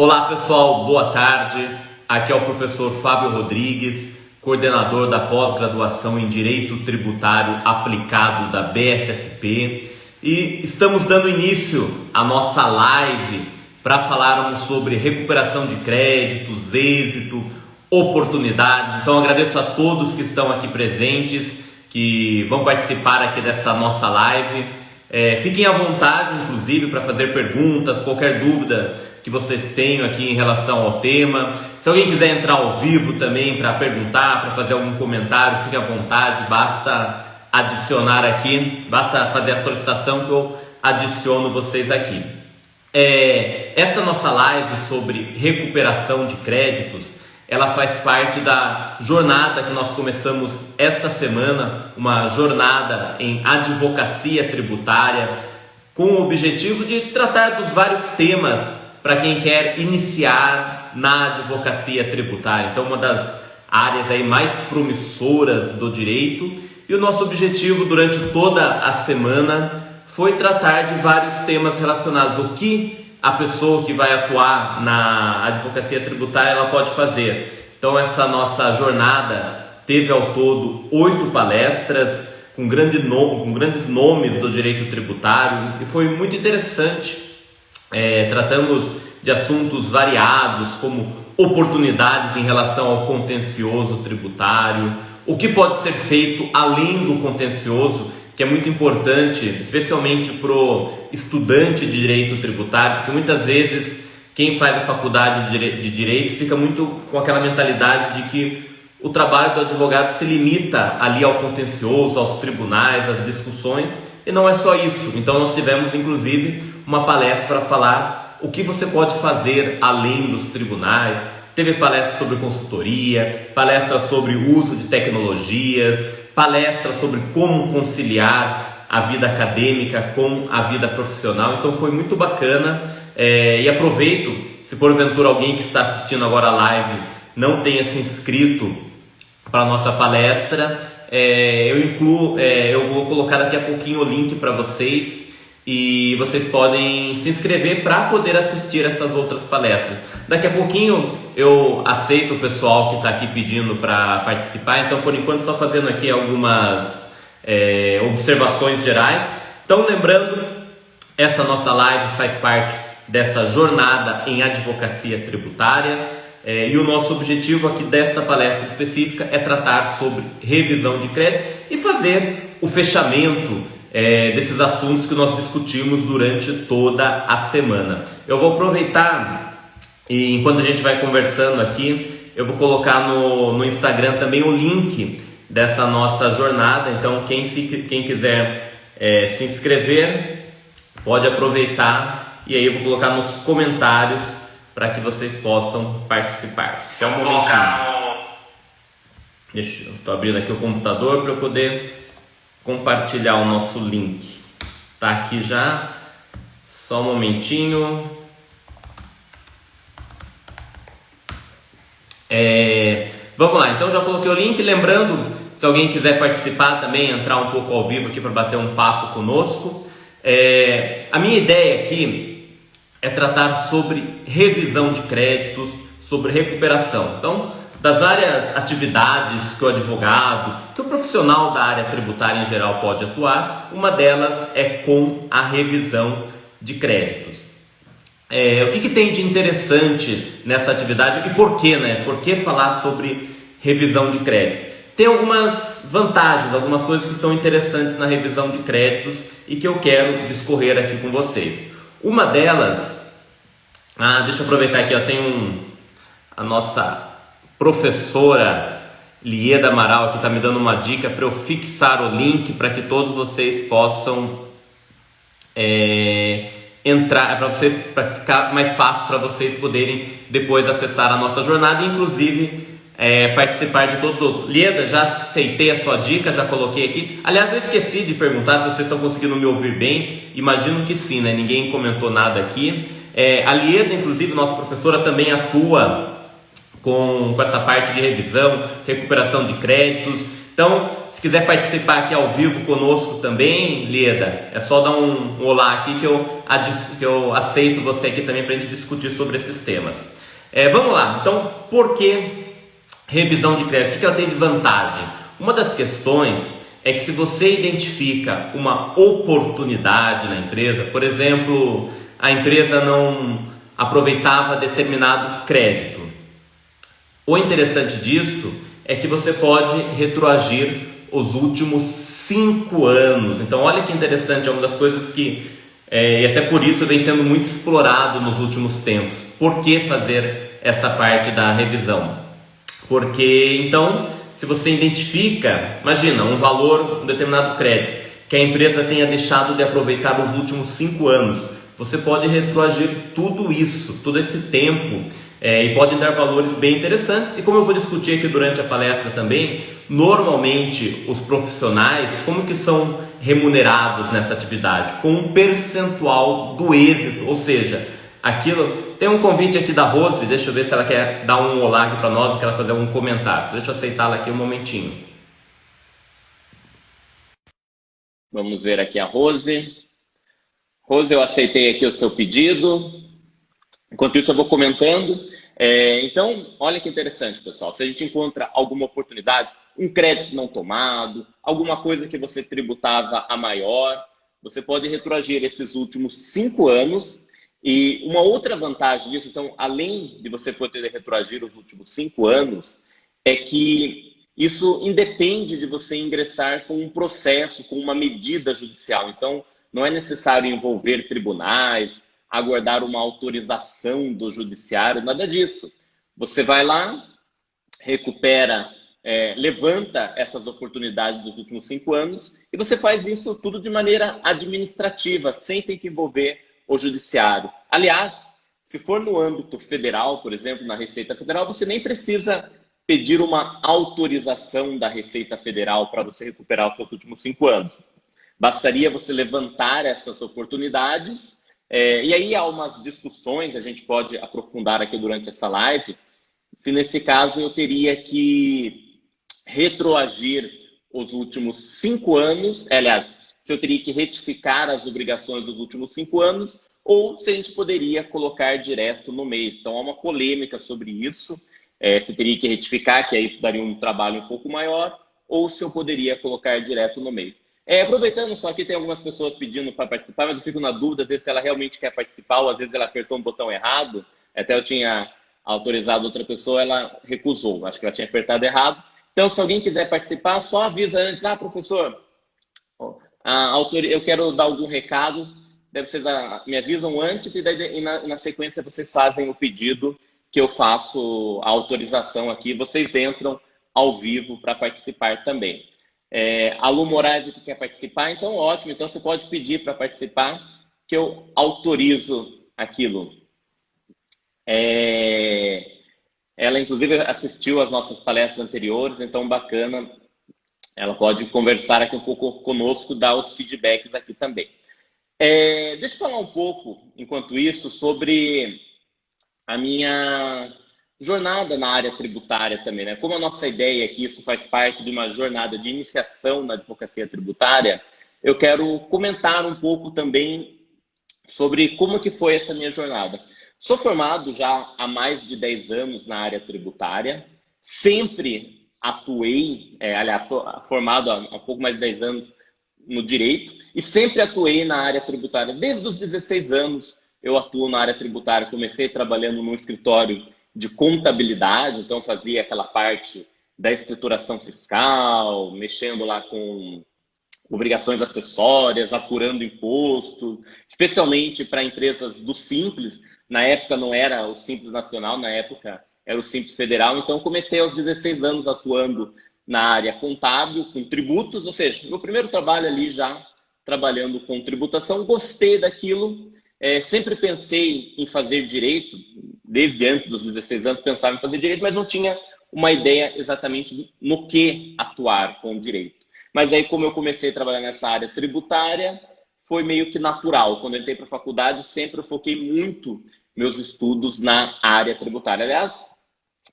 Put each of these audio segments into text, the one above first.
Olá pessoal, boa tarde. Aqui é o professor Fábio Rodrigues, coordenador da pós-graduação em Direito Tributário Aplicado da BSSP, e estamos dando início à nossa live para falarmos sobre recuperação de créditos, êxito, oportunidades. Então agradeço a todos que estão aqui presentes, que vão participar aqui dessa nossa live. Fiquem à vontade, inclusive, para fazer perguntas, qualquer dúvida que vocês tenham aqui em relação ao tema. Se alguém quiser entrar ao vivo também para perguntar, para fazer algum comentário, fique à vontade, basta adicionar aqui, basta fazer a solicitação que eu adiciono vocês aqui. Esta nossa live sobre recuperação de créditos, ela faz parte da jornada que nós começamos esta semana, uma jornada em advocacia tributária, com o objetivo de tratar dos vários temas para quem quer iniciar na advocacia tributária. Então, uma das áreas aí mais promissoras do direito, e o nosso objetivo durante toda a semana foi tratar de vários temas relacionados. O que a pessoa que vai atuar na advocacia tributária ela pode fazer. Então, essa nossa jornada teve ao todo 8 palestras com grandes nomes do direito tributário, e foi muito interessante. Tratamos de assuntos variados, como oportunidades em relação ao contencioso tributário, o que pode ser feito além do contencioso, que é muito importante, especialmente para o estudante de direito tributário, porque muitas vezes quem faz a faculdade de direito fica muito com aquela mentalidade de que o trabalho do advogado se limita ali ao contencioso, aos tribunais, às discussões, e não é só isso. Então nós tivemos inclusive uma palestra para falar o que você pode fazer além dos tribunais. Teve palestra sobre consultoria, palestra sobre o uso de tecnologias, palestra sobre como conciliar a vida acadêmica com a vida profissional. Então foi muito bacana, e aproveito, se porventura alguém que está assistindo agora a live não tenha se inscrito para a nossa palestra, eu vou colocar daqui a pouquinho o link para vocês, e vocês podem se inscrever para poder assistir essas outras palestras. Daqui a pouquinho eu aceito o pessoal que está aqui pedindo para participar, então por enquanto só fazendo aqui algumas observações gerais. Então lembrando, essa nossa live faz parte dessa jornada em advocacia tributária, e o nosso objetivo aqui desta palestra específica é tratar sobre revisão de crédito e fazer o fechamento desses assuntos que nós discutimos durante toda a semana. Eu vou aproveitar, e enquanto a gente vai conversando aqui, eu vou colocar no Instagram também o link dessa nossa jornada. Então quem quiser se inscrever pode aproveitar, e aí eu vou colocar nos comentários para que vocês possam participar. Só um momentinho. Eu estou abrindo aqui o computador para eu poder compartilhar o nosso link. Tá aqui já. Só um momentinho. Vamos lá, então já coloquei o link. Lembrando, se alguém quiser participar também, entrar um pouco ao vivo aqui para bater um papo conosco. A minha ideia aqui é tratar sobre revisão de créditos, sobre recuperação. Então, das várias atividades que o advogado, que o profissional da área tributária em geral pode atuar, uma delas é com a revisão de créditos. O que tem de interessante nessa atividade e por quê, né? Por que falar sobre revisão de crédito? Tem algumas vantagens, algumas coisas que são interessantes na revisão de créditos e que eu quero discorrer aqui com vocês. Uma delas, deixa eu aproveitar aqui, tem a nossa professora Lieda Amaral que está me dando uma dica para eu fixar o link para que todos vocês possam entrar, para ficar mais fácil para vocês poderem depois acessar a nossa jornada e inclusive participar de todos os outros. Lieda, já aceitei a sua dica, já coloquei aqui. Aliás, eu esqueci de perguntar se vocês estão conseguindo me ouvir bem. Imagino que sim, né? Ninguém comentou nada aqui. A Lieda, inclusive, nossa professora, também atua com essa parte de revisão, recuperação de créditos. Então, se quiser participar aqui ao vivo conosco também, Leda, é só dar um olá aqui que eu aceito você aqui também para a gente discutir sobre esses temas. Vamos lá, então, por que revisão de crédito? O que ela tem de vantagem? Uma das questões é que se você identifica uma oportunidade na empresa, por exemplo, a empresa não aproveitava determinado crédito. O interessante disso é que você pode retroagir os últimos 5 anos. Então, olha que interessante, é uma das coisas que, e até por isso, vem sendo muito explorado nos últimos tempos. Por que fazer essa parte da revisão? Porque, então, se você identifica, imagina, um valor, um determinado crédito, que a empresa tenha deixado de aproveitar nos últimos 5 anos, você pode retroagir tudo isso, todo esse tempo, e podem dar valores bem interessantes. E como eu vou discutir aqui durante a palestra também, normalmente os profissionais, como que são remunerados nessa atividade? Com um percentual do êxito, ou seja, aquilo... Tem um convite aqui da Rose, deixa eu ver se ela quer dar um olá aqui para nós, quer fazer algum comentário. Deixa eu aceitá-la aqui um momentinho. Vamos ver aqui a Rose. Rose, eu aceitei aqui o seu pedido. Enquanto isso, eu vou comentando. Então, olha que interessante, pessoal. Se a gente encontra alguma oportunidade, um crédito não tomado, alguma coisa que você tributava a maior, você pode retroagir esses últimos 5 anos. E uma outra vantagem disso, então, além de você poder retroagir os últimos 5 anos, é que isso independe de você ingressar com um processo, com uma medida judicial. Então, não é necessário envolver tribunais, aguardar uma autorização do judiciário, nada disso. Você vai lá, recupera, levanta essas oportunidades dos últimos 5 anos e você faz isso tudo de maneira administrativa, sem ter que envolver o judiciário. Aliás, se for no âmbito federal, por exemplo, na Receita Federal, você nem precisa pedir uma autorização da Receita Federal para você recuperar os seus últimos 5 anos. Bastaria você levantar essas oportunidades, e aí há umas discussões, a gente pode aprofundar aqui durante essa live, se nesse caso eu teria que retroagir os últimos 5 anos, aliás, se eu teria que retificar as obrigações dos últimos 5 anos, ou se a gente poderia colocar direto no meio. Então, há uma polêmica sobre isso, se teria que retificar, que aí daria um trabalho um pouco maior, ou se eu poderia colocar direto no meio. Aproveitando só que tem algumas pessoas pedindo para participar, mas eu fico na dúvida às vezes, se ela realmente quer participar, ou às vezes ela apertou um botão errado, até eu tinha autorizado outra pessoa, ela recusou, acho que ela tinha apertado errado. Então, se alguém quiser participar, só avisa antes, professor, eu quero dar algum recado, daí vocês me avisam antes e daí na sequência vocês fazem o pedido que eu faço a autorização aqui, vocês entram ao vivo para participar também. A Lu Moraes que quer participar, então ótimo, então você pode pedir para participar que eu autorizo aquilo. Ela inclusive assistiu às nossas palestras anteriores, então bacana. Ela pode conversar aqui um pouco conosco, dar os feedbacks aqui também. Deixa eu falar um pouco, enquanto isso, sobre a minha jornada na área tributária também, né? Como a nossa ideia aqui, isso faz parte de uma jornada de iniciação na advocacia tributária, eu quero comentar um pouco também sobre como que foi essa minha jornada. Sou formado já há mais de 10 anos na área tributária, sempre atuei, aliás, sou formado há pouco mais de 10 anos no direito e sempre atuei na área tributária. Desde os 16 anos eu atuo na área tributária. Comecei trabalhando num escritório de contabilidade, então fazia aquela parte da escrituração fiscal, mexendo lá com obrigações acessórias, apurando imposto, especialmente para empresas do Simples. Na época não era o Simples Nacional, na época era o Simples Federal, então comecei aos 16 anos atuando na área contábil, com tributos, ou seja, meu primeiro trabalho ali já trabalhando com tributação, gostei daquilo, sempre pensei em fazer direito, desde antes dos 16 anos pensava em fazer direito, mas não tinha uma ideia exatamente no que atuar com direito. Mas aí, como eu comecei a trabalhar nessa área tributária, foi meio que natural. Quando eu entrei para a faculdade, sempre eu foquei muito meus estudos na área tributária. Aliás,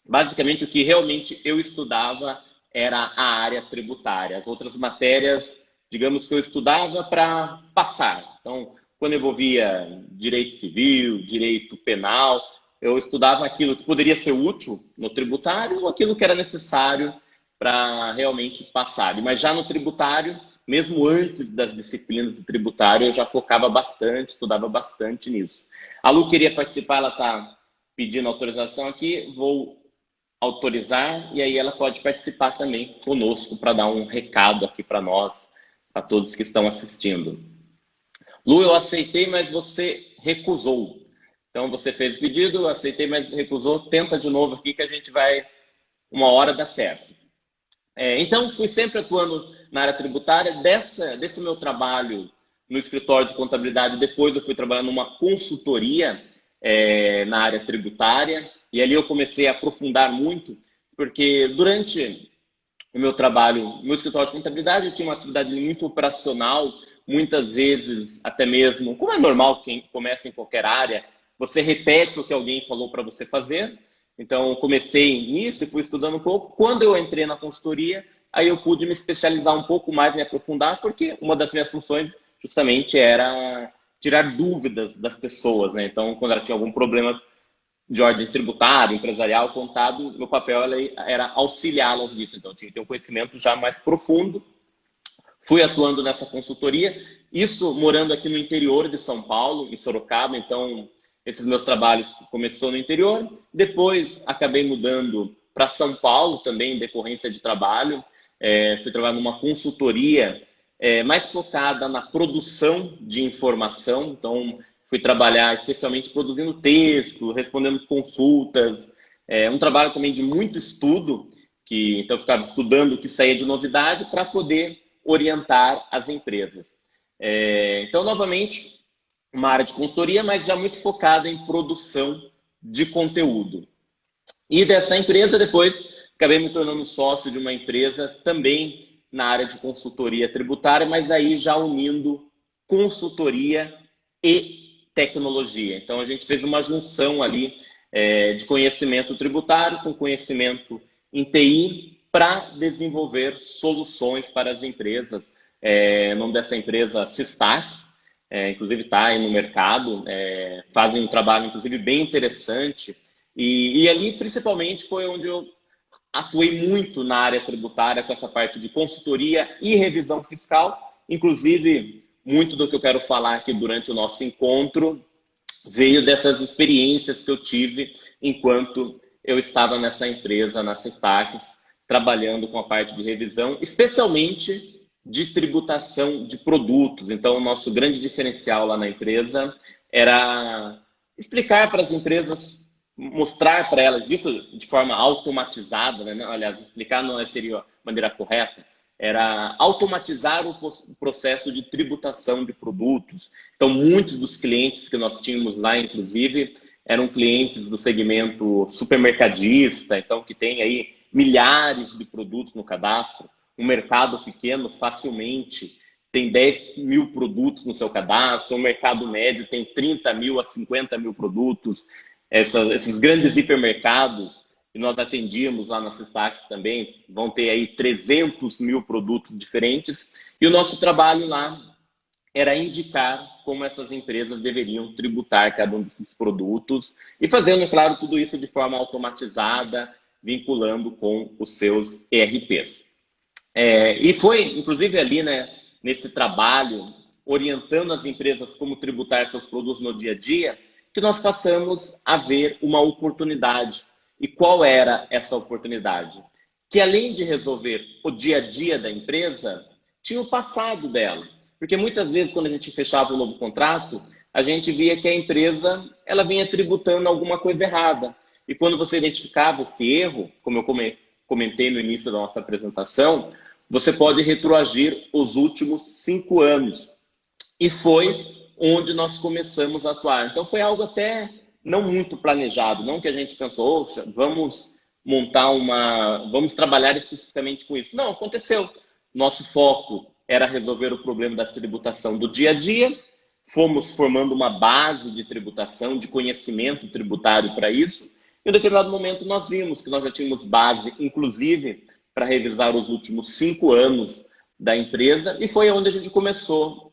basicamente o que realmente eu estudava era a área tributária. As outras matérias, digamos que eu estudava para passar. Então, quando envolvia direito civil, direito penal, eu estudava aquilo que poderia ser útil no tributário ou aquilo que era necessário para realmente passar. Mas já no tributário, mesmo antes das disciplinas de tributário, eu já focava bastante, estudava bastante nisso. A Lu queria participar, ela está pedindo autorização aqui, vou autorizar e aí ela pode participar também conosco para dar um recado aqui para nós, para todos que estão assistindo. Lu, eu aceitei, mas você recusou. Então você fez o pedido, eu aceitei, mas recusou. Tenta de novo aqui que a gente vai, uma hora dar certo. Então, fui sempre atuando na área tributária. Desse meu trabalho no escritório de contabilidade, depois eu fui trabalhar numa consultoria na área tributária. E ali eu comecei a aprofundar muito, porque durante o meu trabalho no escritório de contabilidade, eu tinha uma atividade muito operacional, muitas vezes até mesmo, como é normal quem começa em qualquer área, você repete o que alguém falou para você fazer. Então, eu comecei nisso e fui estudando um pouco. Quando eu entrei na consultoria, aí eu pude me especializar um pouco mais, me aprofundar, porque uma das minhas funções justamente era tirar dúvidas das pessoas, né? Então, quando ela tinha algum problema de ordem tributária, empresarial, contábil, meu papel era auxiliá-las nisso. Então, eu tinha que ter um conhecimento já mais profundo. Fui atuando nessa consultoria, isso morando aqui no interior de São Paulo, em Sorocaba. Então, esses meus trabalhos começou no interior. Depois, acabei mudando para São Paulo, também em decorrência de trabalho. Fui trabalhar numa consultoria mais focada na produção de informação. Então, fui trabalhar especialmente produzindo texto, respondendo consultas. Um trabalho também de muito estudo, então eu ficava estudando o que saía de novidade para poder orientar as empresas. Então, novamente, uma área de consultoria, mas já muito focada em produção de conteúdo. E dessa empresa, depois, acabei me tornando sócio de uma empresa também na área de consultoria tributária, mas aí já unindo consultoria e tecnologia. Então, a gente fez uma junção ali de conhecimento tributário com conhecimento em TI para desenvolver soluções para as empresas. O nome dessa empresa, Systax, inclusive está aí no mercado, fazem um trabalho, inclusive, bem interessante. E ali, principalmente, foi onde eu atuei muito na área tributária com essa parte de consultoria e revisão fiscal. Inclusive, muito do que eu quero falar aqui durante o nosso encontro veio dessas experiências que eu tive enquanto eu estava nessa empresa, na Systax, trabalhando com a parte de revisão, especialmente de tributação de produtos. Então, o nosso grande diferencial lá na empresa era explicar para as empresas, mostrar para elas, isso de forma automatizada, né? Aliás, explicar não seria a maneira correta, era automatizar o processo de tributação de produtos. Então, muitos dos clientes que nós tínhamos lá, inclusive, eram clientes do segmento supermercadista, então que tem aí milhares de produtos no cadastro. Um mercado pequeno facilmente tem 10 mil produtos no seu cadastro, o mercado médio tem 30 mil a 50 mil produtos. Esses grandes hipermercados que nós atendíamos lá na Systax também vão ter aí 300 mil produtos diferentes. E o nosso trabalho lá era indicar como essas empresas deveriam tributar cada um desses produtos e fazendo, claro, tudo isso de forma automatizada, vinculando com os seus ERPs. E foi, inclusive, ali, né, nesse trabalho, orientando as empresas como tributar seus produtos no dia a dia, que nós passamos a ver uma oportunidade. E qual era essa oportunidade? Que além de resolver o dia a dia da empresa, tinha o passado dela. Porque muitas vezes, quando a gente fechava um novo contrato, a gente via que a empresa ela vinha tributando alguma coisa errada. E quando você identificava esse erro, como eu comentei no início da nossa apresentação, você pode retroagir os últimos 5 anos. E foi onde nós começamos a atuar. Então foi algo até não muito planejado, não que a gente pensou, oxa, vamos trabalhar especificamente com isso. Não, aconteceu. Nosso foco era resolver o problema da tributação do dia a dia, fomos formando uma base de tributação, de conhecimento tributário para isso, e em um determinado momento nós vimos que nós já tínhamos base, inclusive, para revisar os últimos 5 anos da empresa e foi onde a gente começou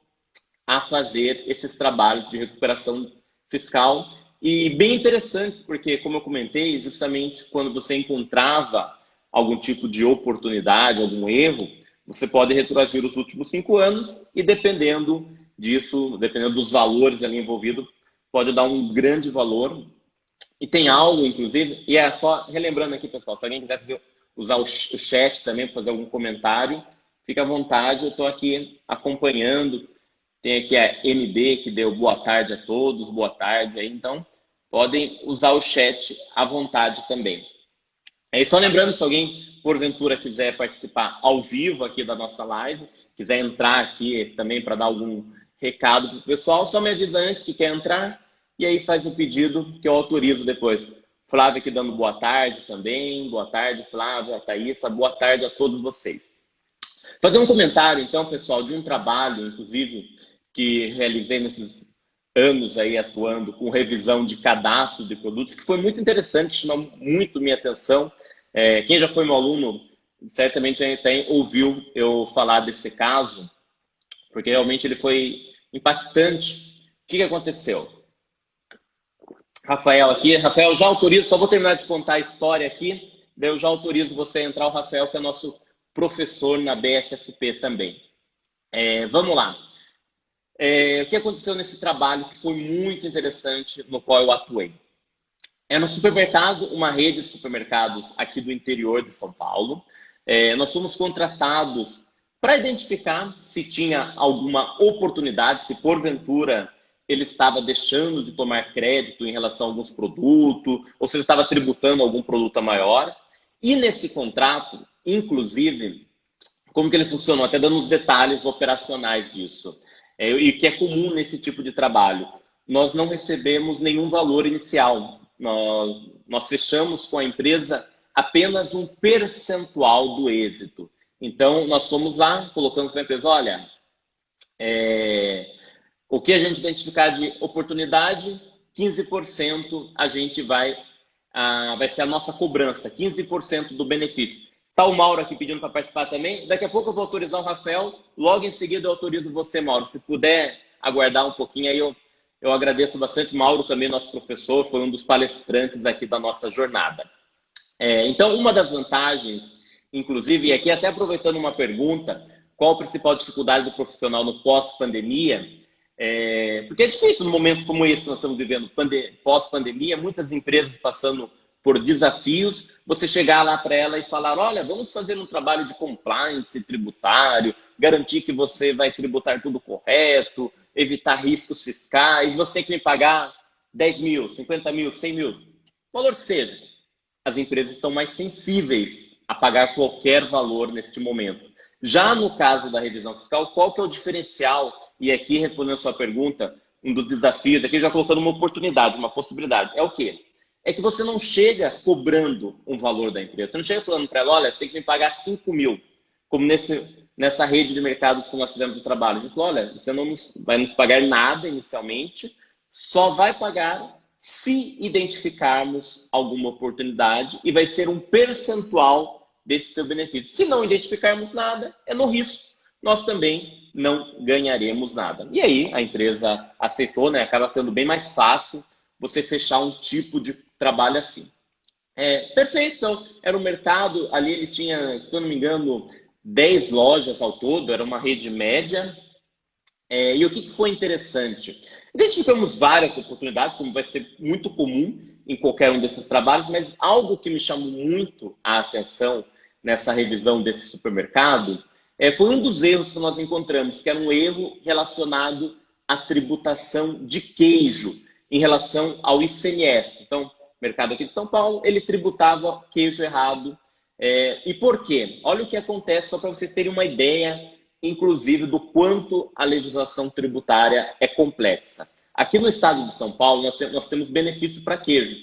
a fazer esses trabalhos de recuperação fiscal e bem interessantes, porque, como eu comentei, justamente quando você encontrava algum tipo de oportunidade, algum erro, você pode retroagir os últimos 5 anos e, dependendo disso, dependendo dos valores ali envolvidos, pode dar um grande valor. E tem algo, inclusive, e é só relembrando aqui, pessoal, se alguém quiser usar o chat também para fazer algum comentário, fica à vontade, eu estou aqui acompanhando. Tem aqui a MB que deu boa tarde a todos, boa tarde aí, então podem usar o chat à vontade também. E só lembrando, se alguém, porventura, quiser participar ao vivo aqui da nossa live, quiser entrar aqui também para dar algum recado para o pessoal, só me avisa antes que quer entrar e aí faz o pedido que eu autorizo depois. Flávia aqui dando boa tarde também, boa tarde Flávia, Thaísa, boa tarde a todos vocês. Fazer um comentário então, pessoal, de um trabalho, inclusive, que realizei nesses anos aí atuando com revisão de cadastro de produtos, que foi muito interessante, chamou muito minha atenção. Quem já foi meu aluno, certamente já ouviu eu falar desse caso, porque realmente ele foi impactante. O que aconteceu? Rafael aqui. Rafael, já autorizo, só vou terminar de contar a história aqui, daí eu já autorizo você a entrar, o Rafael, que é nosso professor na BSSP também. Vamos lá. O que aconteceu nesse trabalho que foi muito interessante, no qual eu atuei? É no supermercado, uma rede de supermercados aqui do interior de São Paulo. Nós fomos contratados para identificar se tinha alguma oportunidade, se porventura ele estava deixando de tomar crédito em relação a alguns produtos, ou se ele estava tributando algum produto a maior. E nesse contrato, inclusive, como que ele funcionou? Até dando os detalhes operacionais disso. E que é comum nesse tipo de trabalho. Nós não recebemos nenhum valor inicial. Nós fechamos com a empresa apenas um percentual do êxito. Então, nós fomos lá, colocamos para a empresa, olha, o que a gente identificar de oportunidade, 15% a gente vai ser a nossa cobrança, 15% do benefício. Está o Mauro aqui pedindo para participar também. Daqui a pouco eu vou autorizar o Rafael, logo em seguida eu autorizo você, Mauro. Se puder aguardar um pouquinho, aí eu agradeço bastante. Mauro também, nosso professor, foi um dos palestrantes aqui da nossa jornada. Então, uma das vantagens, inclusive, e aqui até aproveitando uma pergunta, qual a principal dificuldade do profissional no pós-pandemia? Porque é difícil no momento como esse que nós estamos vivendo, pós-pandemia, muitas empresas passando por desafios, você chegar lá para ela e falar, olha, vamos fazer um trabalho de compliance tributário, garantir que você vai tributar tudo correto, evitar riscos fiscais, você tem que me pagar 10 mil, 50 mil, 100 mil, valor que seja. As empresas estão mais sensíveis a pagar qualquer valor neste momento. Já no caso da revisão fiscal, qual que é o diferencial? E aqui, respondendo a sua pergunta, um dos desafios, aqui já colocando uma oportunidade, uma possibilidade, é o quê? É que você não chega cobrando um valor da empresa. Você não chega falando para ela, olha, você tem que me pagar 5 mil, como nessa rede de mercados que nós fizemos do trabalho. A gente falou, olha, você não vai nos pagar nada inicialmente, só vai pagar se identificarmos alguma oportunidade e vai ser um percentual desse seu benefício. Se não identificarmos nada, é no risco. Nós também não ganharemos nada. E aí a empresa aceitou, né? Acaba sendo bem mais fácil você fechar um tipo de trabalho assim. Perfeito, então era um mercado, ali ele tinha, se eu não me engano, 10 lojas ao todo, era uma rede média. E o que foi interessante? Identificamos várias oportunidades, como vai ser muito comum em qualquer um desses trabalhos, mas algo que me chamou muito a atenção nessa revisão desse supermercado foi um dos erros que nós encontramos, que era um erro relacionado à tributação de queijo em relação ao ICMS. Então, o mercado aqui de São Paulo, ele tributava queijo errado. E por quê? Olha o que acontece, só para vocês terem uma ideia, inclusive, do quanto a legislação tributária é complexa. Aqui no estado de São Paulo, nós temos benefício para queijo.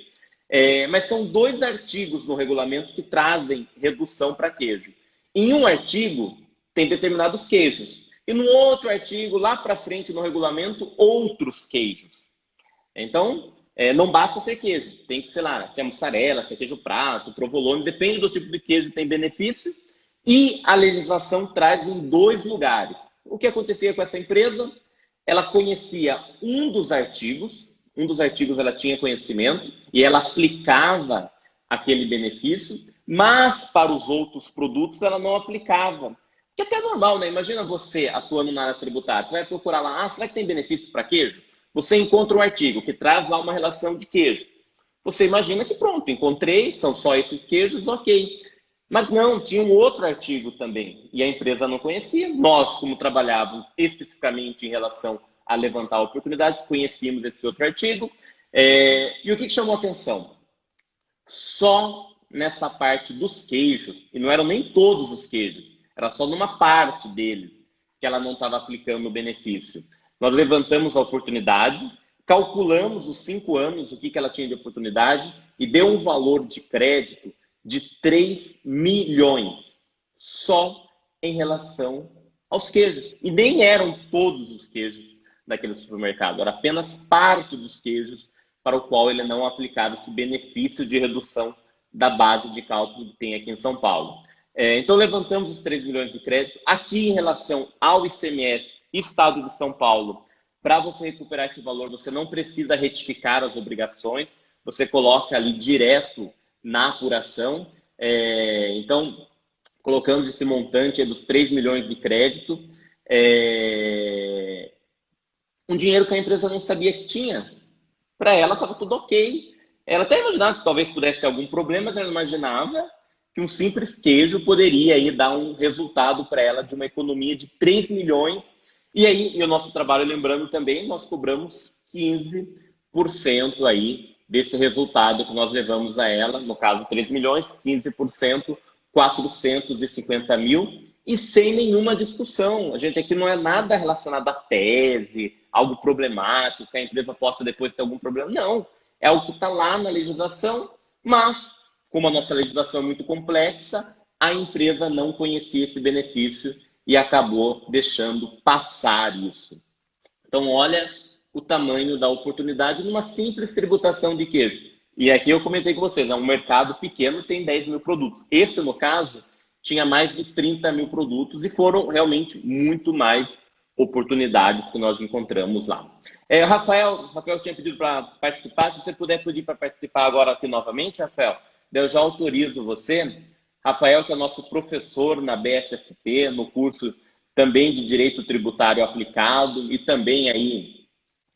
Mas são 2 artigos no regulamento que trazem redução para queijo. Em um artigo, tem determinados queijos. E no outro artigo, lá para frente no regulamento, outros queijos. Então, não basta ser queijo. Tem que, sei lá, se é mussarela, se é queijo prato, provolone, depende do tipo de queijo que tem benefício. E a legislação traz em dois lugares. O que acontecia com essa empresa? Ela conhecia um dos artigos ela tinha conhecimento e ela aplicava aquele benefício, mas para os outros produtos ela não aplicava. Que é até normal, né? Imagina você atuando na área tributária, você vai procurar lá, será que tem benefício para queijo? Você encontra um artigo que traz lá uma relação de queijo. Você imagina que pronto, encontrei, são só esses queijos, ok. Mas não, tinha um outro artigo também, e a empresa não conhecia. Nós, como trabalhávamos especificamente em relação a levantar oportunidades, conhecíamos esse outro artigo. E o que chamou a atenção? Só nessa parte dos queijos, e não eram nem todos os queijos, era só numa parte deles que ela não estava aplicando o benefício. Nós levantamos a oportunidade, calculamos os 5 anos, o que ela tinha de oportunidade, e deu um valor de crédito de 3 milhões só em relação aos queijos. E nem eram todos os queijos daquele supermercado, era apenas parte dos queijos para o qual ele não aplicava esse benefício de redução da base de cálculo que tem aqui em São Paulo. Então, levantamos os 3 milhões de crédito. Aqui, em relação ao ICMS, Estado de São Paulo, para você recuperar esse valor, você não precisa retificar as obrigações, você coloca ali direto na apuração. Então, colocamos esse montante dos 3 milhões de crédito. Um dinheiro que a empresa não sabia que tinha. Para ela estava tudo ok. Ela até imaginava que talvez pudesse ter algum problema, mas ela imaginava que um simples queijo poderia aí dar um resultado para ela de uma economia de 3 milhões. E aí, e o nosso trabalho, lembrando também, nós cobramos 15% aí desse resultado que nós levamos a ela, no caso 3 milhões, 15%, 450 mil, e sem nenhuma discussão. A gente aqui não é nada relacionado à tese, algo problemático, que a empresa possa depois ter algum problema. Não, é algo que está lá na legislação, mas, como a nossa legislação é muito complexa, a empresa não conhecia esse benefício e acabou deixando passar isso. Então, olha o tamanho da oportunidade numa simples tributação de queijo. E aqui eu comentei com vocês, um mercado pequeno tem 10 mil produtos. Esse, no caso, tinha mais de 30 mil produtos e foram realmente muito mais oportunidades que nós encontramos lá. Rafael tinha pedido para participar. Se você puder pedir para participar agora aqui novamente, Rafael, eu já autorizo você. Rafael, que é nosso professor na BSSP, no curso também de Direito Tributário Aplicado e também aí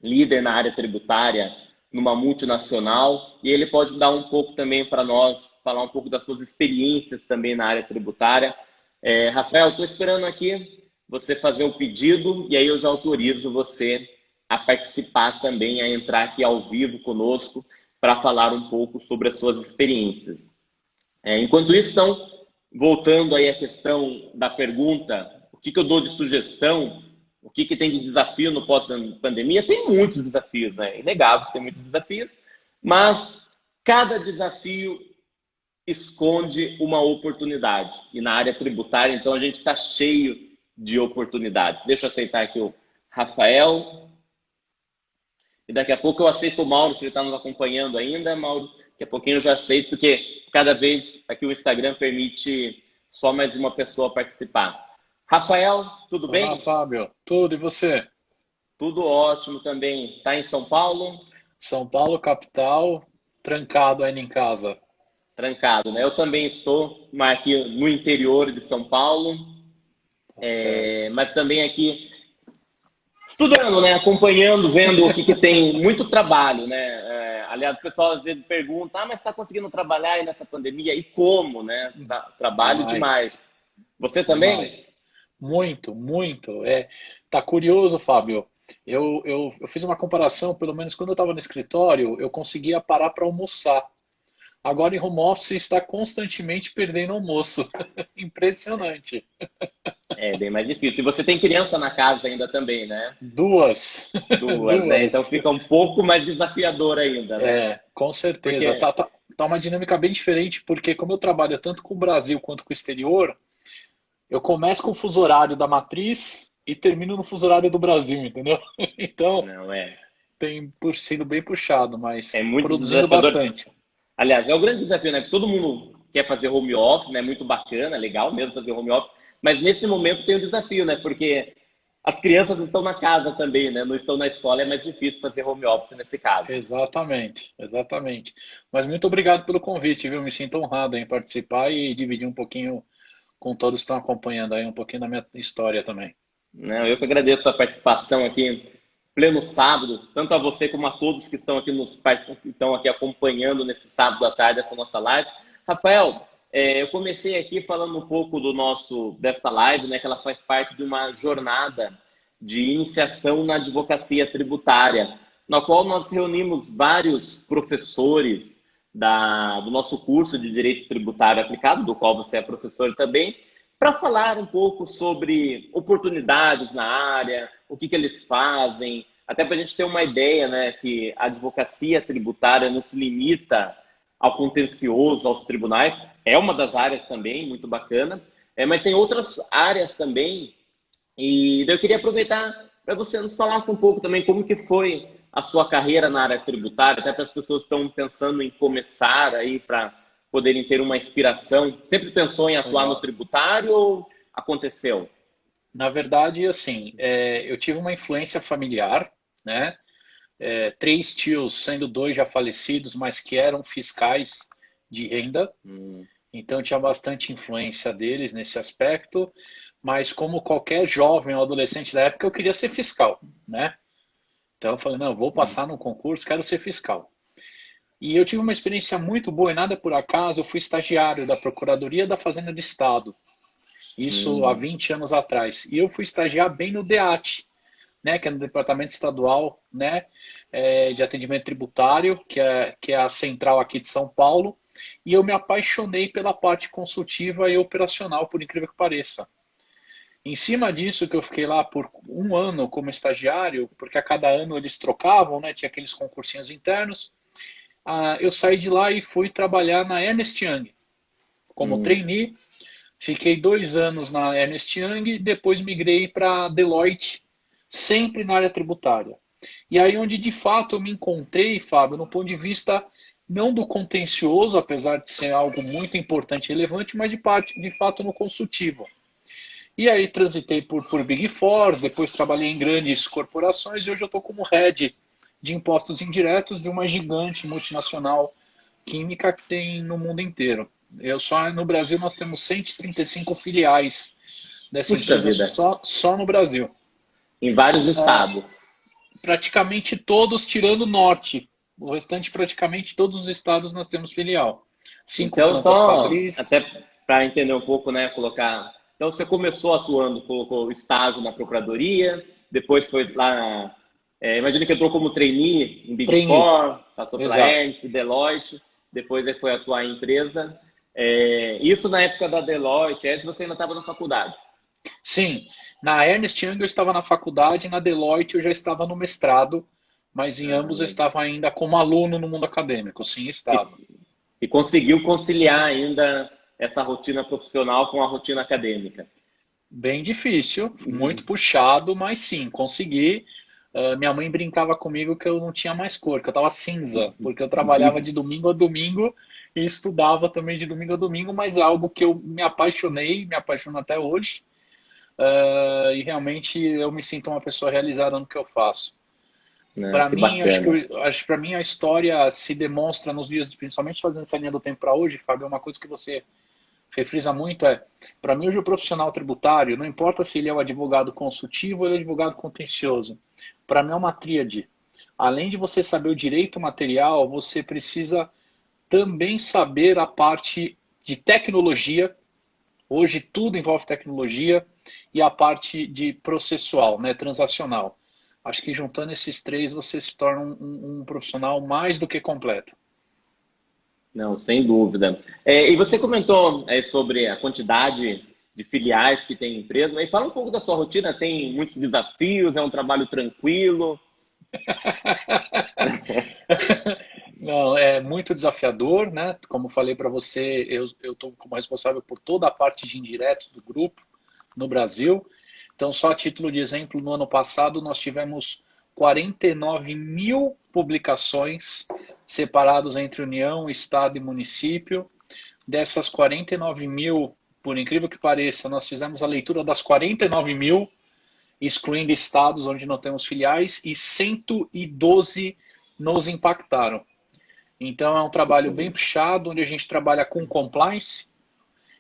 líder na área tributária numa multinacional, e ele pode dar um pouco também para nós, falar um pouco das suas experiências também na área tributária. Rafael, estou esperando aqui você fazer o pedido e aí eu já autorizo você a participar também, a entrar aqui ao vivo conosco para falar um pouco sobre as suas experiências. Enquanto isso, então, voltando aí à questão da pergunta, o que eu dou de sugestão, o que tem de desafio no pós-pandemia? Tem muitos desafios, né? É inegável que tem muitos desafios, mas cada desafio esconde uma oportunidade. E na área tributária, então, a gente está cheio de oportunidades. Deixa eu aceitar aqui o Rafael. E daqui a pouco eu aceito o Mauro, se ele está nos acompanhando ainda, Mauro. Daqui a pouquinho eu já aceito, porque cada vez aqui o Instagram permite só mais uma pessoa participar. Rafael, tudo bem? Olá, Fábio. Tudo, e você? Tudo ótimo também. Está em São Paulo? São Paulo, capital, trancado ainda em casa. Trancado, né? Eu também estou aqui no interior de São Paulo, mas também aqui estudando, né? Acompanhando, vendo o que tem. Muito trabalho, né? Aliás, o pessoal às vezes pergunta, mas está conseguindo trabalhar aí nessa pandemia? E como, né? Trabalho demais. Você também? Demais. Muito, muito. Tá curioso, Fábio. Eu fiz uma comparação, pelo menos quando eu estava no escritório, eu conseguia parar para almoçar. Agora em home office está constantemente perdendo almoço. Impressionante. É bem mais difícil. E você tem criança na casa ainda também, né? Duas. Duas, né? Então fica um pouco mais desafiador ainda, né? Com certeza. Porque... Tá uma dinâmica bem diferente, porque como eu trabalho tanto com o Brasil quanto com o exterior, eu começo com o fuso horário da matriz e termino no fuso horário do Brasil, entendeu? Então, Não, tem sido bem puxado, mas é muito produzindo desafiador. bastante. Aliás, é o grande desafio, né? Todo mundo quer fazer home office, né? Muito bacana, legal mesmo fazer home office, mas nesse momento tem um desafio, né? Porque as crianças estão na casa também, né? Não estão na escola, é mais difícil fazer home office nesse caso. Exatamente, exatamente. Mas muito obrigado pelo convite, viu? Me sinto honrado em participar e dividir um pouquinho com todos que estão acompanhando aí, um pouquinho da minha história também. Não, eu que agradeço a participação aqui, pleno sábado, tanto a você como a todos que estão aqui que estão aqui acompanhando nesse sábado à tarde essa nossa live. Rafael, eu comecei aqui falando um pouco desta live, né, que ela faz parte de uma jornada de iniciação na advocacia tributária, na qual nós reunimos vários professores do nosso curso de Direito Tributário Aplicado, do qual você é professor também, para falar um pouco sobre oportunidades na área, o que eles fazem, até para a gente ter uma ideia, né, que a advocacia tributária não se limita ao contencioso, aos tribunais, é uma das áreas também, muito bacana, mas tem outras áreas também, e eu queria aproveitar para você nos falasse um pouco também como que foi a sua carreira na área tributária, até para as pessoas que estão pensando em começar aí para poderem ter uma inspiração. Sempre pensou em atuar no tributário ou aconteceu? Na verdade, assim, eu tive uma influência familiar, né? 3 tios, sendo 2 já falecidos, mas que eram fiscais de renda. Então tinha bastante influência deles nesse aspecto. Mas como qualquer jovem ou adolescente da época, eu queria ser fiscal, né? Então eu falei, não, eu vou passar no concurso, quero ser fiscal. E eu tive uma experiência muito boa, e nada por acaso, eu fui estagiário da Procuradoria da Fazenda do Estado. Isso há 20 anos atrás. E eu fui estagiar bem no DEAT, né, que é no Departamento Estadual, né, de Atendimento Tributário, que é a central aqui de São Paulo. E eu me apaixonei pela parte consultiva e operacional, por incrível que pareça. Em cima disso que eu fiquei lá por 1 ano como estagiário, porque a cada ano eles trocavam, né, tinha aqueles concursinhos internos, eu saí de lá e fui trabalhar na Ernst Young como trainee. Fiquei 2 anos na Ernst Young, depois migrei para Deloitte, sempre na área tributária. E aí onde de fato eu me encontrei, Fábio, no ponto de vista não do contencioso, apesar de ser algo muito importante e relevante, mas de fato no consultivo. E aí transitei por Big Four, depois trabalhei em grandes corporações e hoje eu estou como head de impostos indiretos de uma gigante multinacional química que tem no mundo inteiro. No Brasil nós temos 135 filiais dessa Puxa empresa vida. só no Brasil. Em vários estados. Praticamente todos, tirando o norte. O restante, praticamente todos os estados nós temos filial. 5 Então, plantas só fabris. até para entender um pouco, né, colocar. Então, você começou atuando, colocou estágio na Procuradoria, depois foi lá. Imagina que entrou como trainee em Big Four, passou pela Ernst, Deloitte, depois foi atuar em empresa. Isso na época da Deloitte, antes você ainda estava na faculdade. Sim, na Ernst Young eu estava na faculdade, na Deloitte eu já estava no mestrado, mas em ambos eu estava ainda como aluno no mundo acadêmico, sim, estava. E conseguiu conciliar ainda essa rotina profissional com a rotina acadêmica? Bem difícil, muito puxado, mas sim, consegui. Minha mãe brincava comigo que eu não tinha mais cor, que eu estava cinza, porque eu trabalhava de domingo a domingo e estudava também de domingo a domingo, mas é algo que eu me apaixonei, me apaixono até hoje. E realmente eu me sinto uma pessoa realizada no que eu faço. Para Que mim, acho bacana. que para mim a história se demonstra nos dias, principalmente fazendo essa linha do tempo para hoje, Fábio, é uma coisa que você refrisa muito para mim hoje o profissional tributário, não importa se ele é o advogado consultivo ou ele é o advogado contencioso, para mim é uma tríade. Além de você saber o direito material, você precisa também saber a parte de tecnologia. Hoje tudo envolve tecnologia e a parte de processual, né, transacional. Acho que juntando esses três você se torna um profissional mais do que completo. Não, sem dúvida. E você comentou sobre a quantidade de filiais que tem empresa, mas fala um pouco da sua rotina, tem muitos desafios, é um trabalho tranquilo? Não, é muito desafiador, né? Como falei para você, eu estou como responsável por toda a parte de indiretos do grupo no Brasil. Então, só a título de exemplo, no ano passado nós tivemos 49 mil publicações separados entre União, Estado e município. dessas 49 mil, por incrível que pareça, nós fizemos a leitura das 49 mil excluindo estados onde não temos filiais, e 112 nos impactaram. Então é um trabalho bem puxado, onde a gente trabalha com compliance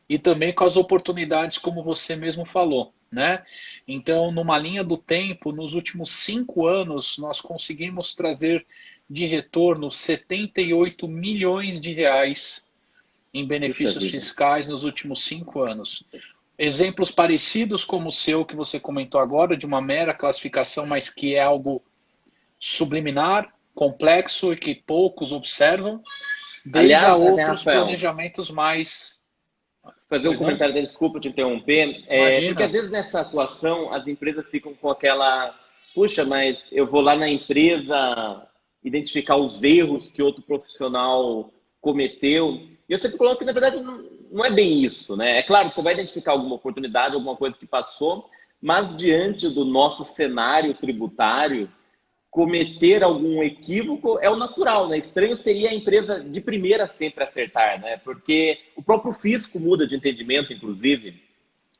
e também com as oportunidades, como você mesmo falou, né? Então, numa linha do tempo, nos últimos 5 anos, nós conseguimos trazer de retorno 78 milhões de reais em benefícios fiscais nos últimos 5 anos. Exemplos parecidos como o seu, que você comentou agora, de uma mera classificação, mas que é algo subliminar, complexo e que poucos observam, desde a Aliás, né, outros Rafael, planejamentos mais... fazer um Pois não? comentário, desculpa te interromper, porque às Imagina. vezes nessa atuação as empresas ficam com aquela, puxa, mas eu vou lá na empresa identificar os erros que outro profissional cometeu. E eu sempre coloco que, na verdade, não é bem isso, né? É claro que você vai identificar alguma oportunidade, alguma coisa que passou, mas diante do nosso cenário tributário, cometer algum equívoco é o natural, né? Estranho seria a empresa de primeira sempre acertar, né? Porque o próprio fisco muda de entendimento, inclusive.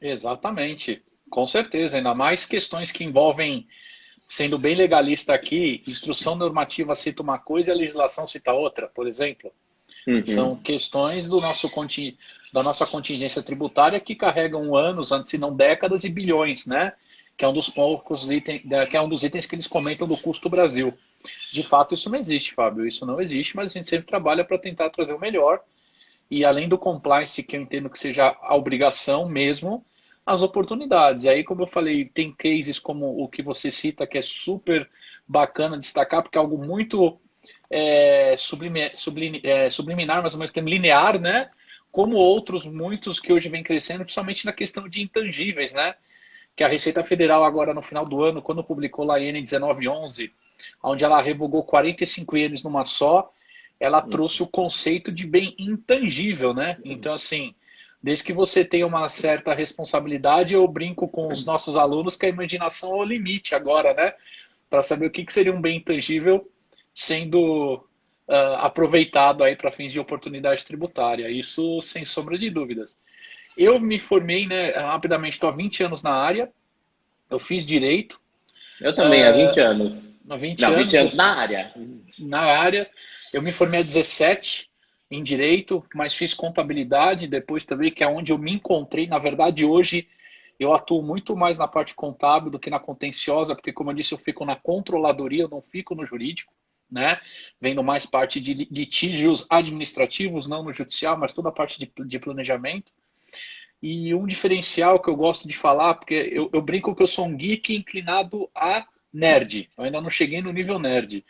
Exatamente. Com certeza. Ainda mais questões que envolvem, sendo bem legalista aqui, instrução normativa cita uma coisa e a legislação cita outra, por exemplo. São Uhum. questões da nossa contingência tributária que carregam anos, se não décadas e bilhões, né? Que é um dos poucos itens, que é um dos itens que eles comentam do custo Brasil. De fato, isso não existe, Fábio. Isso não existe, mas a gente sempre trabalha para tentar trazer o melhor. E além do compliance, que eu entendo que seja a obrigação mesmo, as oportunidades. E aí, como eu falei, tem cases como o que você cita, que é super bacana destacar, porque é algo muito subliminar, mas ao mesmo tempo linear, né? Como outros, muitos que hoje vem crescendo, principalmente na questão de intangíveis, né? Que a Receita Federal agora no final do ano, quando publicou lá a IN 1911, onde ela revogou 45 ienes numa só, ela trouxe o conceito de bem intangível, né? Então, assim, desde que você tenha uma certa responsabilidade, eu brinco com os nossos alunos que a imaginação é o limite agora, né? Para saber o que seria um bem intangível sendo aproveitado aí para fins de oportunidade tributária. Isso sem sombra de dúvidas. Eu me formei, né, rapidamente, estou há 20 anos na área, eu fiz direito, Eu também, há 20 anos. há 20 Não, 20 anos anos na área. na área, eu me formei há 17 em direito, mas fiz contabilidade depois também, que é onde eu me encontrei. Na verdade, hoje eu atuo muito mais na parte contábil do que na contenciosa, porque, como eu disse, eu fico na controladoria, eu não fico no jurídico, né? Vendo mais parte de litígios administrativos, não no judicial, mas toda a parte de planejamento. E um diferencial que eu gosto de falar, porque eu brinco que eu sou um geek inclinado a nerd. Eu ainda não cheguei no nível nerd.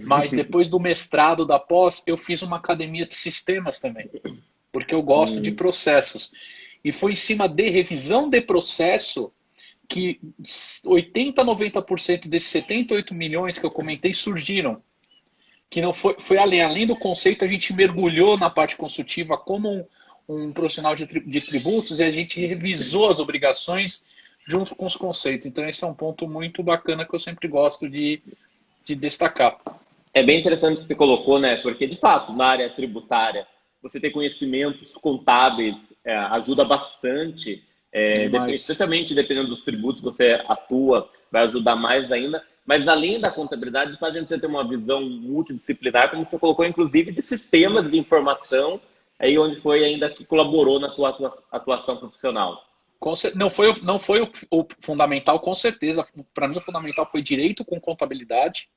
Mas depois do mestrado da pós, eu fiz uma academia de sistemas também, porque eu gosto de processos. E foi em cima de revisão de processo que 80, 90% desses 78 milhões que eu comentei surgiram. Que não foi além do conceito, a gente mergulhou na parte consultiva como um profissional de tributos e a gente revisou as obrigações junto com os conceitos. Então, esse é um ponto muito bacana que eu sempre gosto de destacar. É bem interessante o que você colocou, né? Porque, de fato, na área tributária, você ter conhecimentos contábeis ajuda bastante, Demais. especialmente dependendo dos tributos que você atua, vai ajudar mais ainda. Mas, além da contabilidade, faz a gente ter uma visão multidisciplinar, como você colocou, inclusive, de sistemas de informação, aí onde foi ainda que colaborou na tua atuação profissional. Não foi o fundamental, com certeza. Para mim, o fundamental foi direito com contabilidade,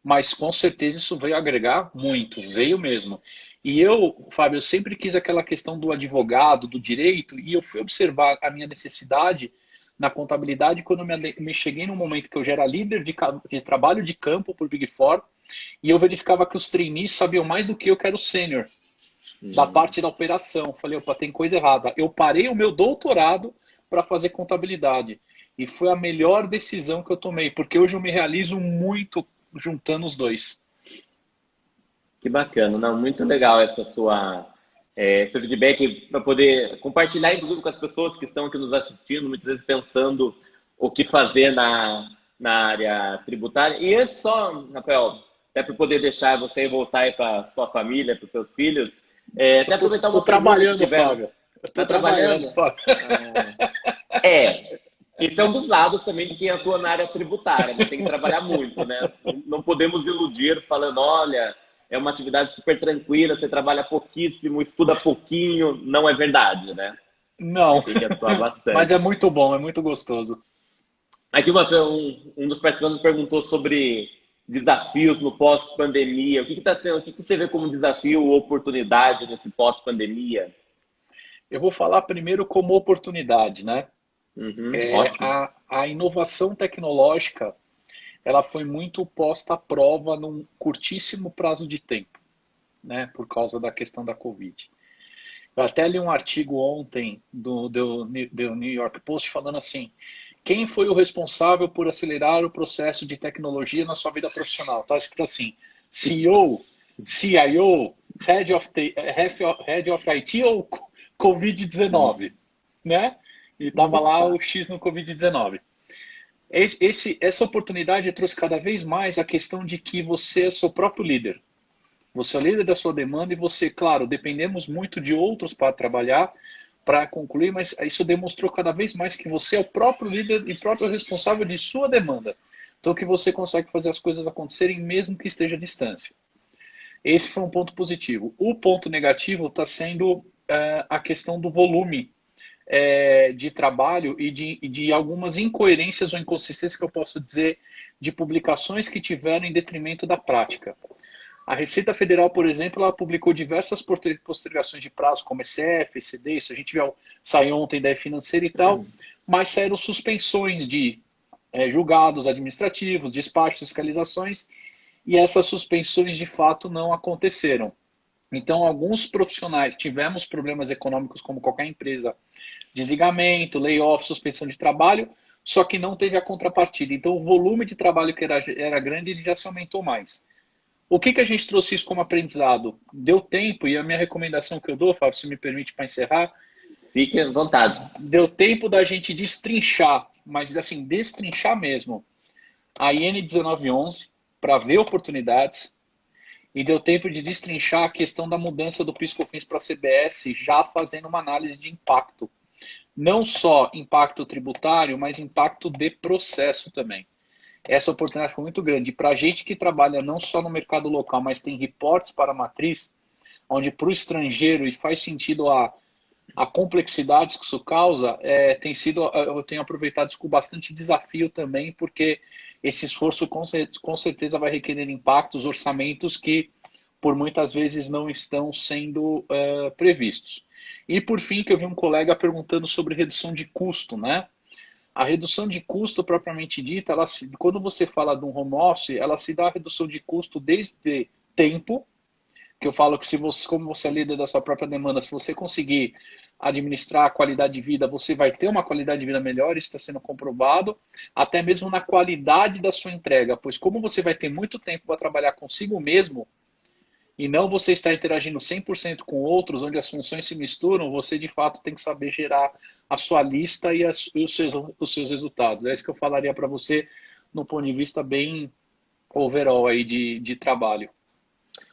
mas com certeza isso veio agregar muito, veio mesmo. E eu, Fábio, eu sempre quis aquela questão do advogado, do direito, e eu fui observar a minha necessidade na contabilidade quando me cheguei num momento que eu já era líder de trabalho de campo por Big Four, e eu verificava que os trainees sabiam mais do que eu, que era o sênior, da parte da operação. Falei, opa, tem coisa errada. Eu parei o meu doutorado para fazer contabilidade. E foi a melhor decisão que eu tomei, porque hoje eu me realizo muito juntando os dois. Que bacana, não, muito legal essa seu feedback para poder compartilhar, inclusive, com as pessoas que estão aqui nos assistindo, muitas vezes pensando o que fazer na área tributária. E antes só, Rafael, até para poder deixar você voltar para sua família, para os seus filhos, Até aproveitar Estou uma pergunta que trabalhando, tiveram. Fábio. Está Estou trabalhando, trabalhando? Fábio. Esse é um dos lados também de quem atua na área tributária, né? Tem que trabalhar muito, né? Não podemos iludir falando, olha, é uma atividade super tranquila, você trabalha pouquíssimo, estuda pouquinho, não é verdade, né? Não, Tem que atuar mas bastante. é muito bom, é muito gostoso. Aqui um dos participantes perguntou sobre desafios no pós-pandemia. O que está sendo, o que você vê como desafio ou oportunidade nesse pós-pandemia? Eu vou falar primeiro como oportunidade, né? Ótimo. A inovação tecnológica, ela foi muito posta à prova num curtíssimo prazo de tempo, né? Por causa da questão da Covid. Eu até li um artigo ontem do New York Post falando assim: quem foi o responsável por acelerar o processo de tecnologia na sua vida profissional? Está escrito assim: CEO, CIO, Head of IT ou Covid-19, né? E estava lá o X no Covid-19. Essa oportunidade trouxe cada vez mais a questão de que você é seu próprio líder. Você é o líder da sua demanda e você, claro, dependemos muito de outros para trabalhar, para concluir, mas isso demonstrou cada vez mais que você é o próprio líder e próprio responsável de sua demanda. Então, que você consegue fazer as coisas acontecerem mesmo que esteja à distância. Esse foi um ponto positivo. O ponto negativo está sendo a questão do volume de trabalho e de algumas incoerências ou inconsistências que eu posso dizer de publicações que tiveram em detrimento da prática. A Receita Federal, por exemplo, ela publicou diversas postergações de prazo, como ECF, ECD, isso a gente viu, saiu ontem da financeira e tal, mas saíram suspensões de julgados administrativos, despachos, fiscalizações, e essas suspensões de fato não aconteceram. Então, alguns profissionais tivemos problemas econômicos, como qualquer empresa, desligamento, layoff, suspensão de trabalho, só que não teve a contrapartida. Então, o volume de trabalho que era grande, ele já se aumentou mais. O que a gente trouxe isso como aprendizado? Deu tempo, e a minha recomendação que eu dou, Fábio, se me permite para encerrar, Fique à vontade. deu tempo da gente destrinchar, mas assim, destrinchar mesmo, a IN 1911 para ver oportunidades, e deu tempo de destrinchar a questão da mudança do PIS/COFINS para a CBS, já fazendo uma análise de impacto. Não só impacto tributário, mas impacto de processo também. Essa oportunidade foi muito grande. Para a gente que trabalha não só no mercado local, mas tem reportes para a matriz, onde para o estrangeiro, e faz sentido a complexidade que isso causa, eu tenho aproveitado isso com bastante desafio também, porque esse esforço com certeza vai requerer impactos, orçamentos que por muitas vezes não estão sendo previstos. E por fim, que eu vi um colega perguntando sobre redução de custo, né? A redução de custo propriamente dita, quando você fala de um home office, ela se dá a redução de custo desde tempo, que eu falo que se você, como você é líder da sua própria demanda, se você conseguir administrar a qualidade de vida, você vai ter uma qualidade de vida melhor, isso está sendo comprovado, até mesmo na qualidade da sua entrega, pois como você vai ter muito tempo para trabalhar consigo mesmo, e não você está interagindo 100% com outros, onde as funções se misturam, você de fato tem que saber gerar a sua lista e os seus resultados. É isso que eu falaria para você, no ponto de vista bem overall aí de trabalho.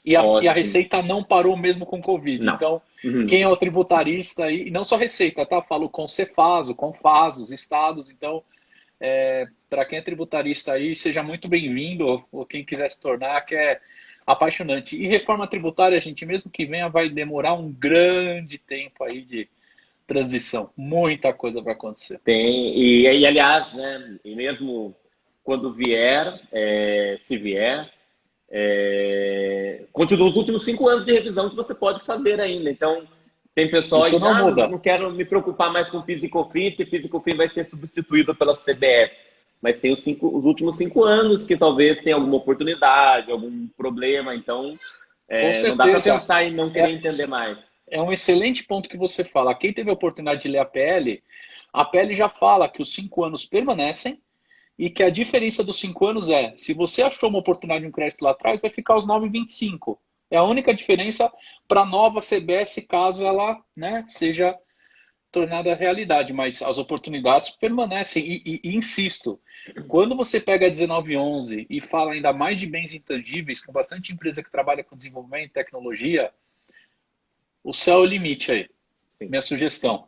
E a Ótimo. Receita não parou mesmo com o Covid. Não. Então, quem é o tributarista aí, e não só Receita, tá? Falo com Cefaso, com FAS, os estados. Então, para quem é tributarista aí, seja muito bem-vindo, ou quem quiser se tornar, que é apaixonante. E reforma tributária, gente, mesmo que venha, vai demorar um grande tempo aí de transição. Muita coisa vai acontecer. Tem, aliás, né, e mesmo quando vier, se vier, continua os últimos 5 anos de revisão que você pode fazer ainda. Então, tem pessoal aí Isso que não muda. não quero me preocupar mais com PIS e COFINS, porque PIS e COFINS vai ser substituído pela CBS. Mas tem os últimos 5 anos que talvez tenha alguma oportunidade, algum problema. Então, Com não dá para certeza pensar em não querer entender mais. é um excelente ponto que você fala. Quem teve a oportunidade de ler a PL já fala que os 5 anos permanecem e que a diferença dos 5 anos se você achou uma oportunidade de um crédito lá atrás, vai ficar os 9,25. É a única diferença para a nova CBS, caso ela seja tornada realidade, mas as oportunidades permanecem. E insisto, quando você pega a 1911 e fala ainda mais de bens intangíveis, com bastante empresa que trabalha com desenvolvimento e tecnologia, o céu é o limite aí. Sim. Minha sugestão.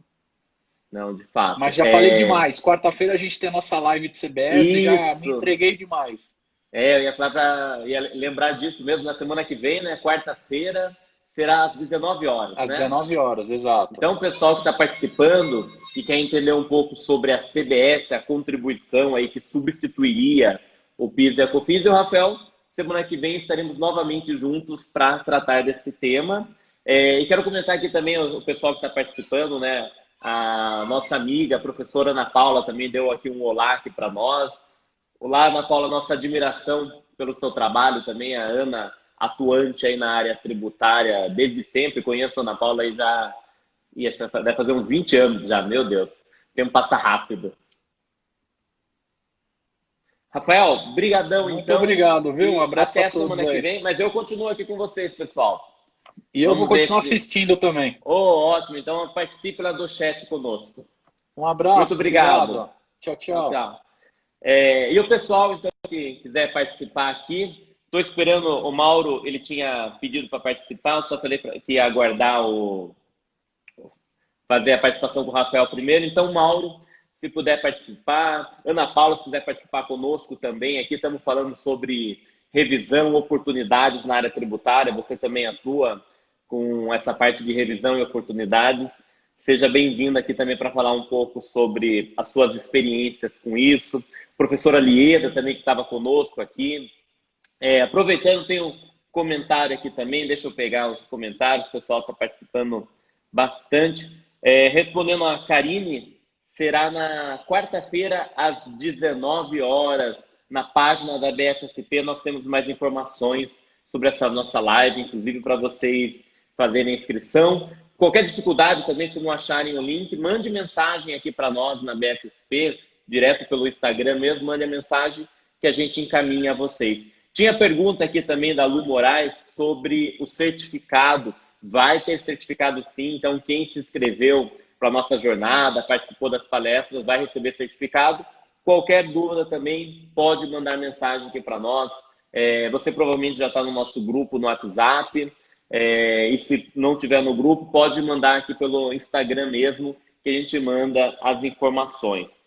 Não, de fato. Mas já falei demais. Quarta-feira a gente tem nossa live de CBS, já me Isso. entreguei demais. Eu ia falar ia lembrar disso mesmo na semana que vem, né? Quarta-feira será às 19 horas, Às né? 19 horas, exato. Então, o pessoal que está participando e quer entender um pouco sobre a CBS, a contribuição aí que substituiria o PIS e a COFINS, e o Rafael, semana que vem estaremos novamente juntos para tratar desse tema. E quero comentar aqui também o pessoal que está participando, né? A nossa amiga, a professora Ana Paula, também deu aqui um olá aqui para nós. Olá, Ana Paula, nossa admiração pelo seu trabalho também. A Ana, atuante aí na área tributária desde sempre. Conheço a Ana Paula aí já, deve fazer uns 20 anos já, meu Deus. O tempo passa rápido. Rafael, brigadão Muito então. obrigado, viu? Um abraço até a todos semana que aí. vem, mas eu continuo aqui com vocês, pessoal. E eu vou continuar assistindo também. Ótimo, então participe lá do chat conosco. Um abraço. Muito obrigado. Tchau, tchau. Tchau. E o pessoal, então, que quiser participar aqui, estou esperando o Mauro, ele tinha pedido para participar, eu só falei que ia aguardar fazer a participação com o Rafael primeiro. Então, Mauro, se puder participar, Ana Paula, se quiser participar conosco também, aqui estamos falando sobre revisão, oportunidades na área tributária, você também atua com essa parte de revisão e oportunidades. Seja bem-vindo aqui também para falar um pouco sobre as suas experiências com isso. Professora Lieda também, que estava conosco aqui. Aproveitando, tem um comentário aqui também, deixa eu pegar os comentários, o pessoal está participando bastante. Respondendo a Karine, será na quarta-feira, às 19 horas, na página da BFSP, nós temos mais informações sobre essa nossa live, inclusive para vocês fazerem a inscrição. Qualquer dificuldade também, se não acharem o link, mande mensagem aqui para nós na BFSP, direto pelo Instagram mesmo, mande a mensagem que a gente encaminha a vocês. Tinha pergunta aqui também da Lu Moraes sobre o certificado. Vai ter certificado sim, então quem se inscreveu para a nossa jornada, participou das palestras, vai receber certificado. Qualquer dúvida também pode mandar mensagem aqui para nós. Você provavelmente já está no nosso grupo no WhatsApp. E se não tiver no grupo, pode mandar aqui pelo Instagram mesmo, que a gente manda as informações.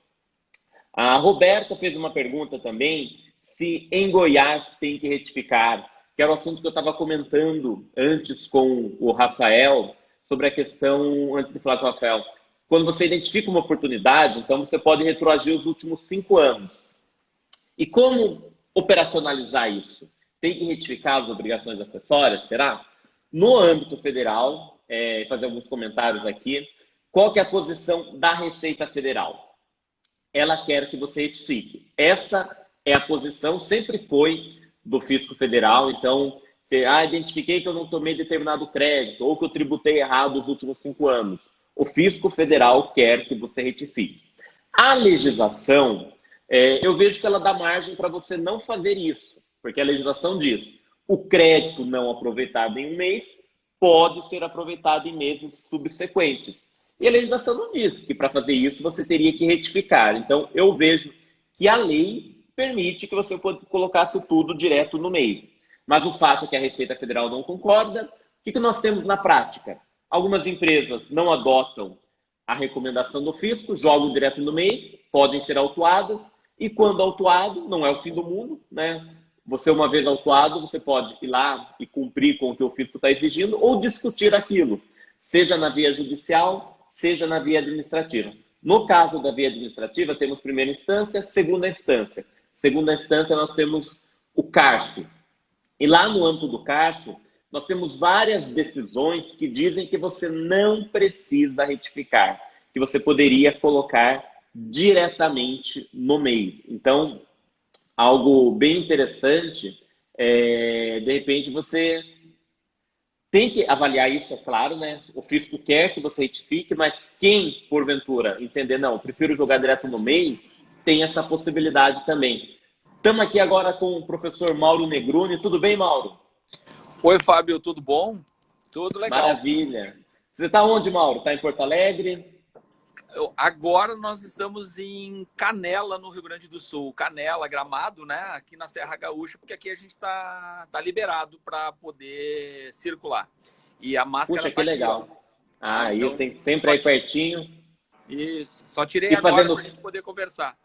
A Roberta fez uma pergunta também, se em Goiás tem que retificar, que era o assunto que eu estava comentando antes com o Rafael, sobre a questão, antes de falar com o Rafael, quando você identifica uma oportunidade, então você pode retroagir os últimos 5 anos. E como operacionalizar isso? Tem que retificar as obrigações acessórias, será? No âmbito federal, fazer alguns comentários aqui, qual que é a posição da Receita Federal? Ela quer que você retifique. Essa é a posição, sempre foi do Fisco Federal. Então, identifiquei que eu não tomei determinado crédito ou que eu tributei errado os últimos 5 anos. O Fisco Federal quer que você retifique. A legislação, eu vejo que ela dá margem para você não fazer isso, porque a legislação diz o crédito não aproveitado em um mês pode ser aproveitado em meses subsequentes. E a legislação não diz que para fazer isso você teria que retificar. Então, eu vejo que a lei permite que você colocasse tudo direto no mês. Mas o fato é que a Receita Federal não concorda. O que nós temos na prática? Algumas empresas não adotam a recomendação do fisco, jogam direto no mês, podem ser autuadas, e quando autuado, não é o fim do mundo, né? Você, uma vez autuado, você pode ir lá e cumprir com o que o fisco está exigindo ou discutir aquilo, seja na via judicial, seja na via administrativa. No caso da via administrativa, temos primeira instância, segunda instância. Segunda instância, nós temos o CARF. E lá no âmbito do CARF, nós temos várias decisões que dizem que você não precisa retificar, que você poderia colocar diretamente no mês. Então, algo bem interessante, de repente você tem que avaliar isso, é claro, né? O fisco quer que você retifique, mas quem, porventura, entender, não, prefiro jogar direto no mês, tem essa possibilidade também. Estamos aqui agora com o professor Mauro Negroni. Tudo bem, Mauro? Oi, Fábio, tudo bom? Tudo legal. Maravilha. Você está onde, Mauro? Está em Porto Alegre? Agora nós estamos em Canela, no Rio Grande do Sul. Canela, Gramado, né? Aqui na Serra Gaúcha, porque aqui a gente tá liberado para poder circular. E a máscara Puxa, que tá aqui, legal. ó. Ah, Então, isso, sempre só aí pertinho. isso. Só tirei E agora fazendo, para a gente poder conversar.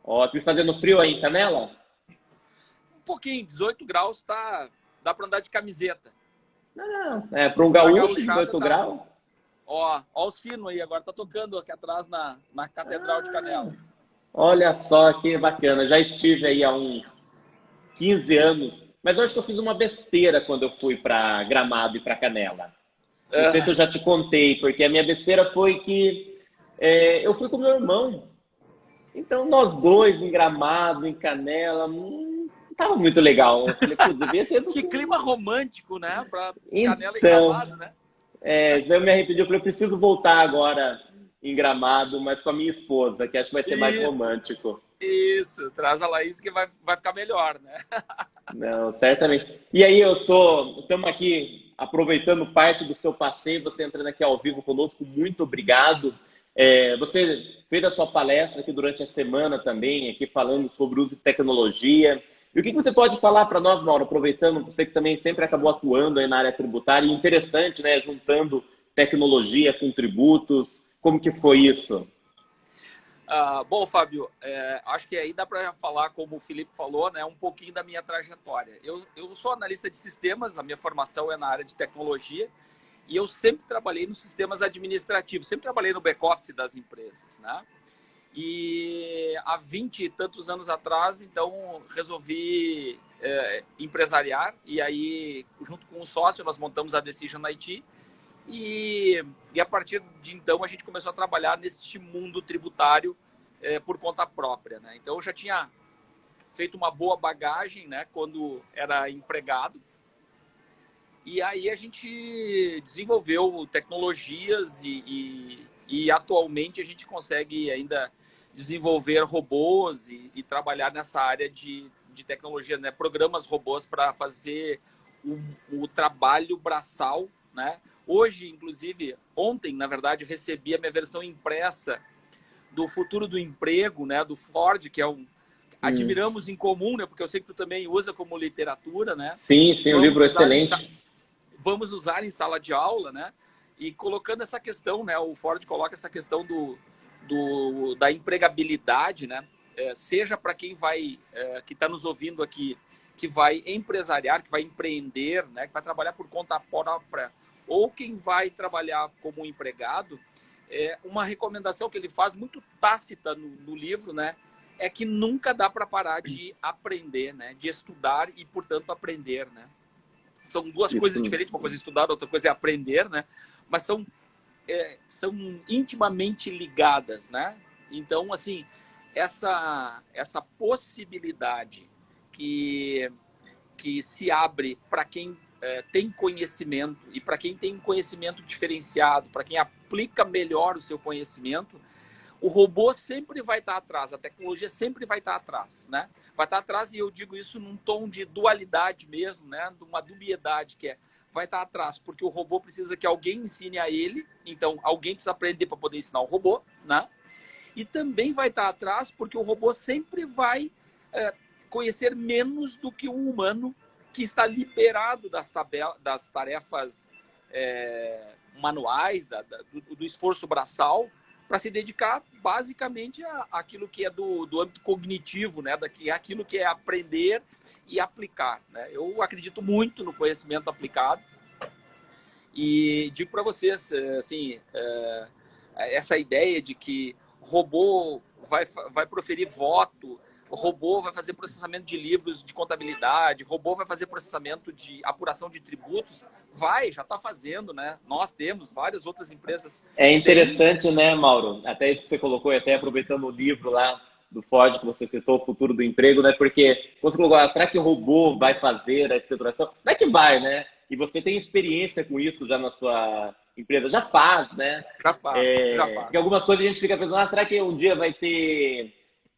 ótimo, e fazendo frio aí em Canela? Um pouquinho, 18 graus, dá para andar de camiseta. Para um Para gaúcho, gauchada 18 tá. graus. Ó o sino aí, agora tá tocando aqui atrás na Catedral de Canela. Olha só que bacana. Já estive aí há uns 15 anos, mas eu acho que eu fiz uma besteira quando eu fui para Gramado e para Canela. Não sei se eu Ah, já te contei, porque a minha besteira foi que eu fui com meu irmão. Então, nós dois em Gramado, em Canela, não estava muito legal. Eu falei, pô, devia ter ido que com... clima romântico, né? Para Canela e Então, Gramado, né? eu me arrependi. Eu falei, eu preciso voltar agora em Gramado, mas com a minha esposa, que acho que vai ser mais Isso, romântico. isso. Traz a Laís que vai ficar melhor, né? Não, certamente. E aí, estamos aqui aproveitando parte do seu passeio, você entrando aqui ao vivo conosco, muito obrigado. Você fez a sua palestra aqui durante a semana também, aqui falando sobre o uso de tecnologia. E o que você pode falar para nós, Mauro, aproveitando você que também sempre acabou atuando aí na área tributária, e interessante, né, juntando tecnologia com tributos, como que foi isso? Bom, Fábio, acho que aí dá para falar, como o Felipe falou, né, um pouquinho da minha trajetória. Eu sou analista de sistemas, a minha formação é na área de tecnologia, e eu sempre trabalhei nos sistemas administrativos, sempre trabalhei no back-office das empresas, né? E há 20 e tantos anos atrás, então, resolvi empresariar, e aí, junto com um sócio, nós montamos a Decision IT, e a partir de então a gente começou a trabalhar nesse mundo tributário por conta própria, né? Então eu já tinha feito uma boa bagagem, né, quando era empregado, e aí a gente desenvolveu tecnologias e atualmente a gente consegue ainda desenvolver robôs e trabalhar nessa área de tecnologia, né? Programas robôs para fazer o trabalho braçal, né? Hoje, inclusive, ontem, na verdade, eu recebi a minha versão impressa do Futuro do Emprego, né? Do Ford, que é admiramos em comum, né? Porque eu sei que tu também usa como literatura, né? Sim, sim, o livro é excelente. Vamos usar em sala de aula, né? E colocando essa questão, né? O Ford coloca essa questão da empregabilidade, né? Seja para quem que está nos ouvindo aqui, que vai empresariar, que vai empreender, né? Que vai trabalhar por conta própria, ou quem vai trabalhar como empregado, uma recomendação que ele faz muito tácita no livro, né? É que nunca dá para parar de aprender, né? De estudar e, portanto, aprender, né? São duas coisas diferentes, uma coisa é estudar, outra coisa é aprender, né? Mas são intimamente ligadas, né? Então, assim, essa possibilidade que se abre para quem tem conhecimento e para quem tem um conhecimento diferenciado, para quem aplica melhor o seu conhecimento, o robô sempre vai estar atrás, a tecnologia sempre vai estar atrás, né? Vai estar atrás, e eu digo isso num tom de dualidade mesmo, né? De uma dubiedade, que vai estar atrás, porque o robô precisa que alguém ensine a ele, então alguém precisa aprender para poder ensinar o robô, né? E também vai estar atrás porque o robô sempre vai conhecer menos do que o humano, que está liberado das tarefas manuais, do esforço braçal, para se dedicar basicamente àquilo que é do âmbito cognitivo, né? Aquilo que é aprender e aplicar, né? Eu acredito muito no conhecimento aplicado e digo para vocês, assim, essa ideia de que robô vai proferir voto, o robô vai fazer processamento de livros de contabilidade, o robô vai fazer processamento de apuração de tributos, já está fazendo, né? Nós temos várias outras empresas. É interessante, né, Mauro? Até isso que você colocou, e até aproveitando o livro lá do Ford que você citou, O Futuro do Emprego, né? Porque você colocou, será que o robô vai fazer a escrituração? Não é que vai, né? E você tem experiência com isso já na sua empresa, já faz, né? Já faz. Porque algumas coisas a gente fica pensando, será que um dia vai ter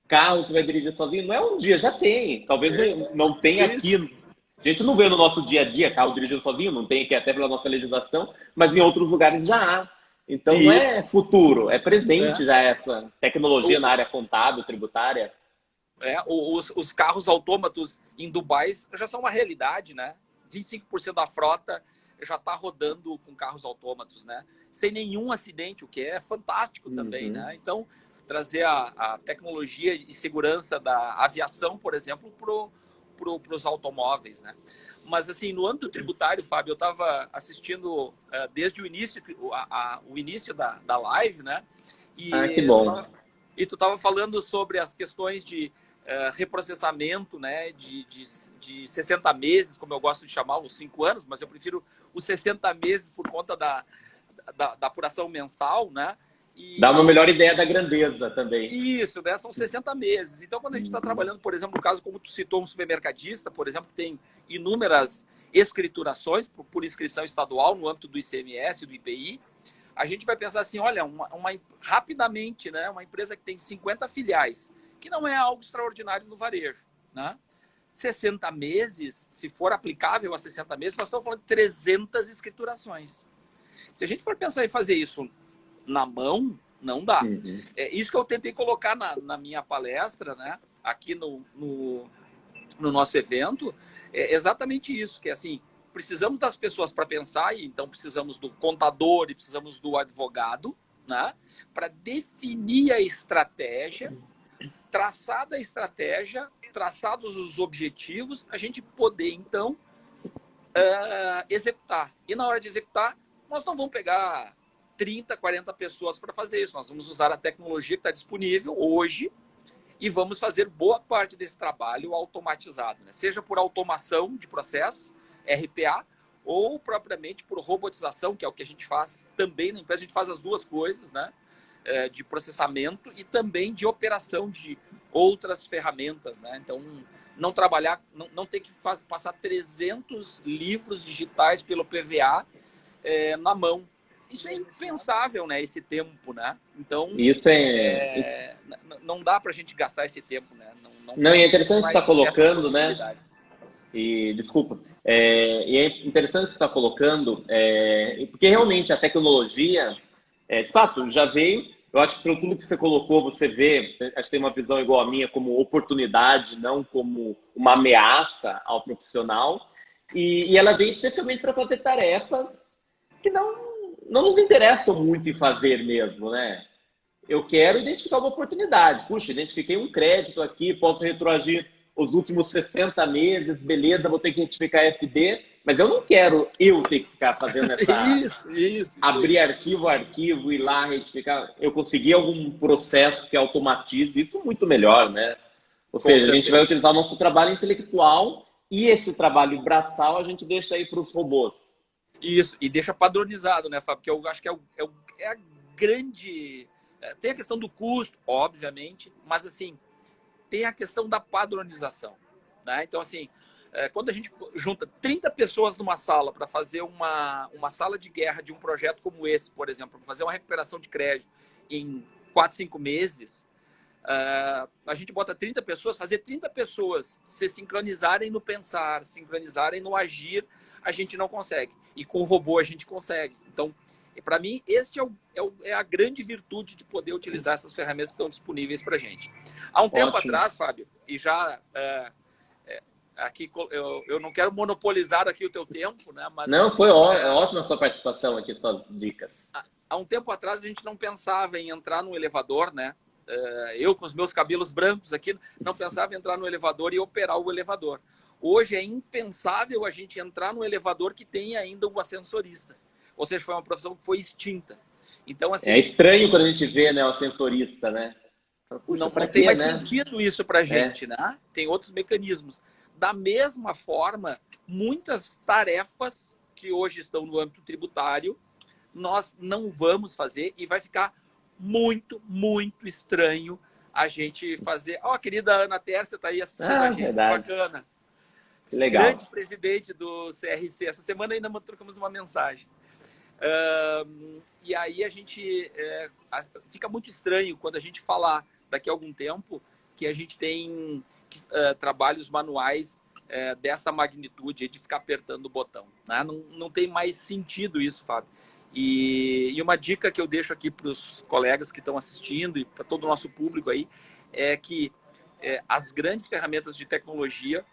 carro que vai dirigir sozinho? Não é um dia, já tem. Talvez não tenha aqui. A gente não vê no nosso dia a dia carro dirigindo sozinho, não tem aqui até pela nossa legislação, mas em outros lugares já há. Então não é futuro, é presente já essa tecnologia na área contábil, tributária. Os carros autômatos em Dubai já são uma realidade, né? 25% da frota já está rodando com carros autômatos, né? Sem nenhum acidente, o que é fantástico também, né? Então, trazer a tecnologia e segurança da aviação, por exemplo, para os automóveis, né? Mas, assim, no âmbito tributário, Fábio, eu estava assistindo desde o início, o início da live, né? Que bom. E tu estava falando sobre as questões de reprocessamento, né? De 60 meses, como eu gosto de chamar, os 5 anos, mas eu prefiro os 60 meses por conta da apuração mensal, né? Dá uma melhor ideia da grandeza também. Isso, né? São 60 meses. Então, quando a gente está trabalhando, por exemplo, no caso, como tu citou, um supermercadista, por exemplo, que tem inúmeras escriturações por inscrição estadual no âmbito do ICMS, do IPI, a gente vai pensar assim, olha, rapidamente, né? Uma empresa que tem 50 filiais, que não é algo extraordinário no varejo, né? 60 meses, se for aplicável a 60 meses, nós estamos falando de 300 escriturações. Se a gente for pensar em fazer isso na mão, não dá. É isso que eu tentei colocar na minha palestra, né? Aqui no nosso evento, é exatamente isso, que é assim, precisamos das pessoas para pensar, e então precisamos do contador e precisamos do advogado, né? Para definir a estratégia, traçada a estratégia, traçados os objetivos, a gente poder, então, executar. E na hora de executar, nós não vamos pegar 30, 40 pessoas para fazer isso. Nós vamos usar a tecnologia que está disponível hoje e vamos fazer boa parte desse trabalho automatizado, né? Seja por automação de processos, RPA, ou propriamente por robotização, que é o que a gente faz também na empresa. A gente faz as duas coisas, né? De processamento e também de operação de outras ferramentas, né? Então, não trabalhar, não ter que passar 300 livros digitais pelo PVA na mão. Isso é impensável, né? Esse tempo, né? Então, isso não dá para a gente gastar esse tempo, né? Não, e é interessante você estar colocando, né? E desculpa. E é interessante você estar colocando, porque realmente a tecnologia, de fato, já veio. Eu acho que pelo tudo que você colocou, você vê, acho que tem uma visão igual a minha, como oportunidade, não como uma ameaça ao profissional. E ela veio especialmente para fazer tarefas que não nos interessam muito em fazer mesmo, né? Eu quero identificar uma oportunidade. Puxa, identifiquei um crédito aqui, posso retroagir os últimos 60 meses, beleza, vou ter que retificar FD, mas eu não quero ter que ficar fazendo essa... Isso. Abrir arquivo, ir lá retificar. Eu consegui algum processo que automatize, isso muito melhor, né? Ou seja, a gente vai utilizar o nosso trabalho intelectual e esse trabalho braçal a gente deixa aí para os robôs. Isso, e deixa padronizado, né, Fábio? Porque eu acho que é a grande... Tem a questão do custo, obviamente, mas, assim, tem a questão da padronização, né? Então, assim, quando a gente junta 30 pessoas numa sala para fazer uma sala de guerra de um projeto como esse, por exemplo, para fazer uma recuperação de crédito em 4, 5 meses, a gente bota 30 pessoas, fazer 30 pessoas se sincronizarem no pensar, sincronizarem no agir, a gente não consegue. E com o robô a gente consegue. Então, para mim, este é a grande virtude de poder utilizar essas ferramentas que estão disponíveis para a gente. Há um tempo atrás, Fábio, e já aqui eu não quero monopolizar aqui o teu tempo, né? Mas, não, foi ótima a sua participação aqui, suas dicas. Há um tempo atrás a gente não pensava em entrar num elevador, né? Eu com os meus cabelos brancos aqui, não pensava em entrar no elevador e operar o elevador. Hoje é impensável a gente entrar no elevador que tem ainda um ascensorista. Ou seja, foi uma profissão que foi extinta. Então, assim, é estranho quando a gente vê, né, o ascensorista, né? Puxa, não tem mais sentido isso para a gente, né? Tem outros mecanismos. Da mesma forma, muitas tarefas que hoje estão no âmbito tributário, nós não vamos fazer e vai ficar muito, muito estranho a gente fazer. Ó, a querida Ana Tércia está aí assistindo a gente, verdade. Bacana. Legal. Grande presidente do CRC. Essa semana ainda trocamos uma mensagem. E aí a gente fica muito estranho quando a gente falar daqui a algum tempo que a gente tem trabalhos manuais dessa magnitude de ficar apertando o botão, né? Não tem mais sentido isso, Fábio. E uma dica que eu deixo aqui para os colegas que estão assistindo e para todo o nosso público aí é que as grandes ferramentas de tecnologia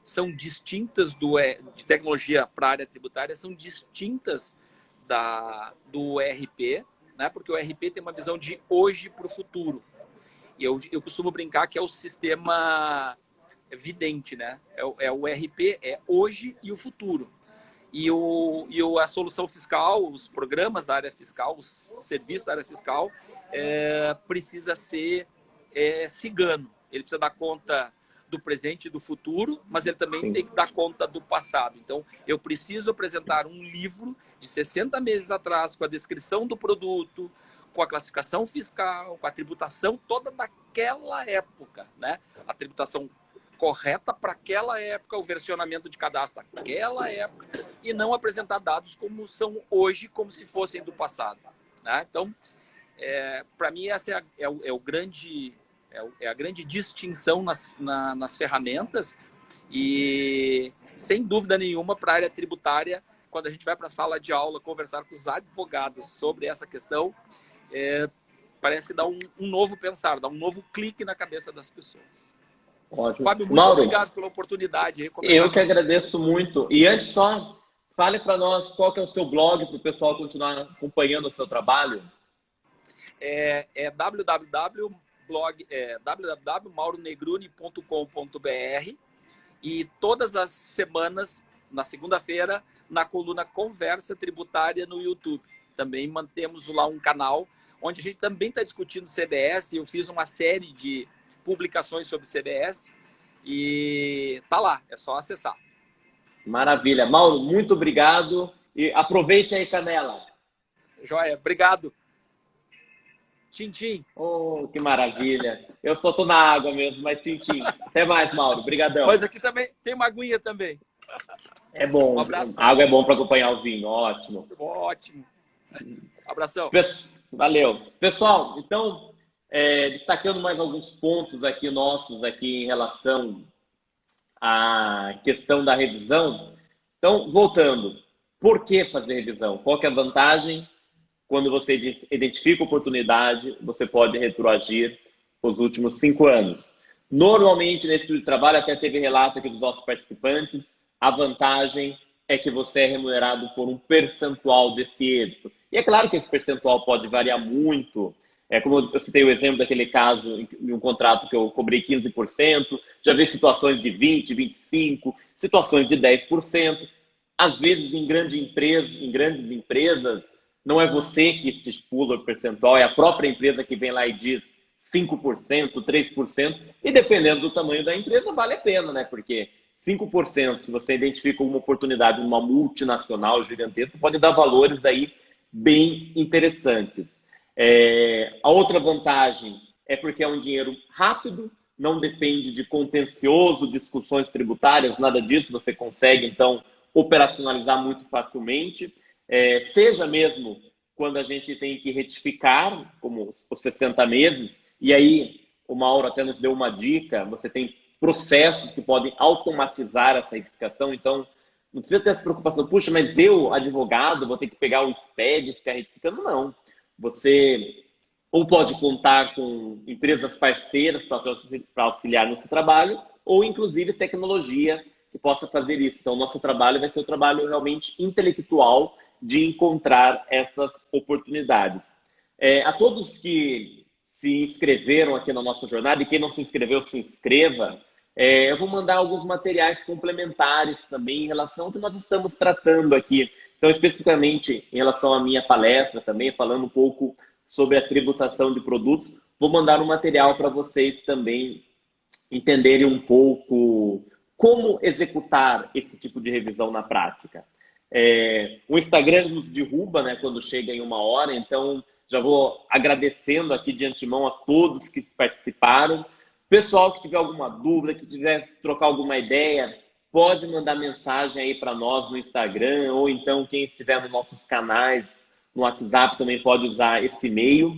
são distintas de tecnologia para a área tributária, são distintas do ERP, né? Porque o ERP tem uma visão de hoje para o futuro. E eu costumo brincar que é o sistema vidente, né? O ERP é hoje e o futuro. E a solução fiscal, os programas da área fiscal, os serviços da área fiscal, precisa ser cigano. Ele precisa dar conta do presente e do futuro, mas ele também tem que dar conta do passado. Então, eu preciso apresentar um livro de 60 meses atrás, com a descrição do produto, com a classificação fiscal, com a tributação toda daquela época, né? A tributação correta para aquela época, o versionamento de cadastro daquela época, e não apresentar dados como são hoje, como se fossem do passado, né? Então, para mim, essa é a grande distinção nas ferramentas e, sem dúvida nenhuma, para a área tributária, quando a gente vai para a sala de aula conversar com os advogados sobre essa questão, parece que dá um novo pensar, dá um novo clique na cabeça das pessoas. Ótimo. Fábio, muito Mauro, obrigado pela oportunidade. Eu que agradeço muito. E antes só, fale para nós qual que é o seu blog para o pessoal continuar acompanhando o seu trabalho. www.mauronegruni.com.br e todas as semanas, na segunda-feira, na coluna Conversa Tributária no YouTube. Também mantemos lá um canal onde a gente também está discutindo CBS. Eu fiz uma série de publicações sobre CBS e tá lá, é só acessar. Maravilha. Mauro, muito obrigado e aproveite aí, Canela. Joia, obrigado. Tchim, tchim. Oh, que maravilha. Eu só tô na água mesmo, mas tchim, tchim. Até mais, Mauro. Obrigadão. Mas aqui também tem uma aguinha também. É bom. Um abraço. A água é bom para acompanhar o vinho. Ótimo. Ótimo. Abração. Valeu. Pessoal, então, destacando mais alguns pontos aqui nossos aqui em relação à questão da revisão. Então, voltando. Por que fazer revisão? Qual que é a vantagem? Quando você identifica oportunidade, você pode retroagir os últimos 5 anos. Normalmente, nesse tipo de trabalho, até teve relato aqui dos nossos participantes, a vantagem é que você é remunerado por um percentual desse êxito. E é claro que esse percentual pode variar muito. Como eu citei o exemplo daquele caso em um contrato que eu cobrei 15%, já vi situações de 20%, 25%, situações de 10%. Às vezes, em grandes empresas, não é você que estipula o percentual, é a própria empresa que vem lá e diz 5%, 3%, e dependendo do tamanho da empresa, vale a pena, né? Porque 5%, se você identifica uma oportunidade numa multinacional gigantesca, pode dar valores aí bem interessantes. A outra vantagem é porque é um dinheiro rápido, não depende de contencioso, discussões tributárias, nada disso, você consegue, então, operacionalizar muito facilmente. Seja mesmo quando a gente tem que retificar, como os 60 meses, e aí o Mauro até nos deu uma dica, você tem processos que podem automatizar essa retificação, então não precisa ter essa preocupação, puxa, mas eu, advogado, vou ter que pegar o SPED e ficar retificando, não. Você ou pode contar com empresas parceiras para auxiliar nesse trabalho, ou inclusive tecnologia que possa fazer isso. Então, o nosso trabalho vai ser um trabalho realmente intelectual de encontrar essas oportunidades. A todos que se inscreveram aqui na nossa jornada, e quem não se inscreveu, se inscreva, eu vou mandar alguns materiais complementares também em relação ao que nós estamos tratando aqui. Então, especificamente em relação à minha palestra também, falando um pouco sobre a tributação de produtos, vou mandar um material para vocês também entenderem um pouco como executar esse tipo de revisão na prática. O Instagram nos derruba, né, quando chega em 1 hora, então já vou agradecendo aqui de antemão a todos que participaram. Pessoal que tiver alguma dúvida, que quiser trocar alguma ideia, pode mandar mensagem aí para nós no Instagram, ou então quem estiver nos nossos canais no WhatsApp também pode usar esse e-mail.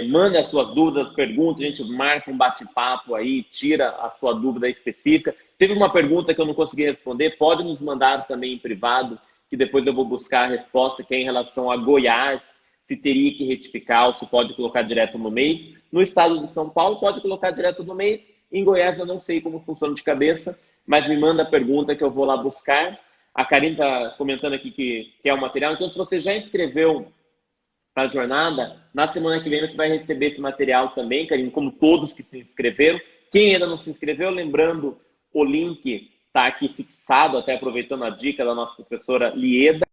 Mande as suas dúvidas, perguntas, a gente marca um bate-papo aí, tira a sua dúvida específica. Teve uma pergunta que eu não consegui responder, pode nos mandar também em privado, que depois eu vou buscar a resposta, que é em relação a Goiás, se teria que retificar ou se pode colocar direto no mês. No estado de São Paulo, pode colocar direto no mês. Em Goiás, eu não sei como funciona de cabeça, mas me manda a pergunta que eu vou lá buscar. A Karine está comentando aqui que é o material. Então, se você já inscreveu para a jornada, na semana que vem você vai receber esse material também, Karine, como todos que se inscreveram. Quem ainda não se inscreveu, lembrando, o link está aqui fixado, até aproveitando a dica da nossa professora Lieda.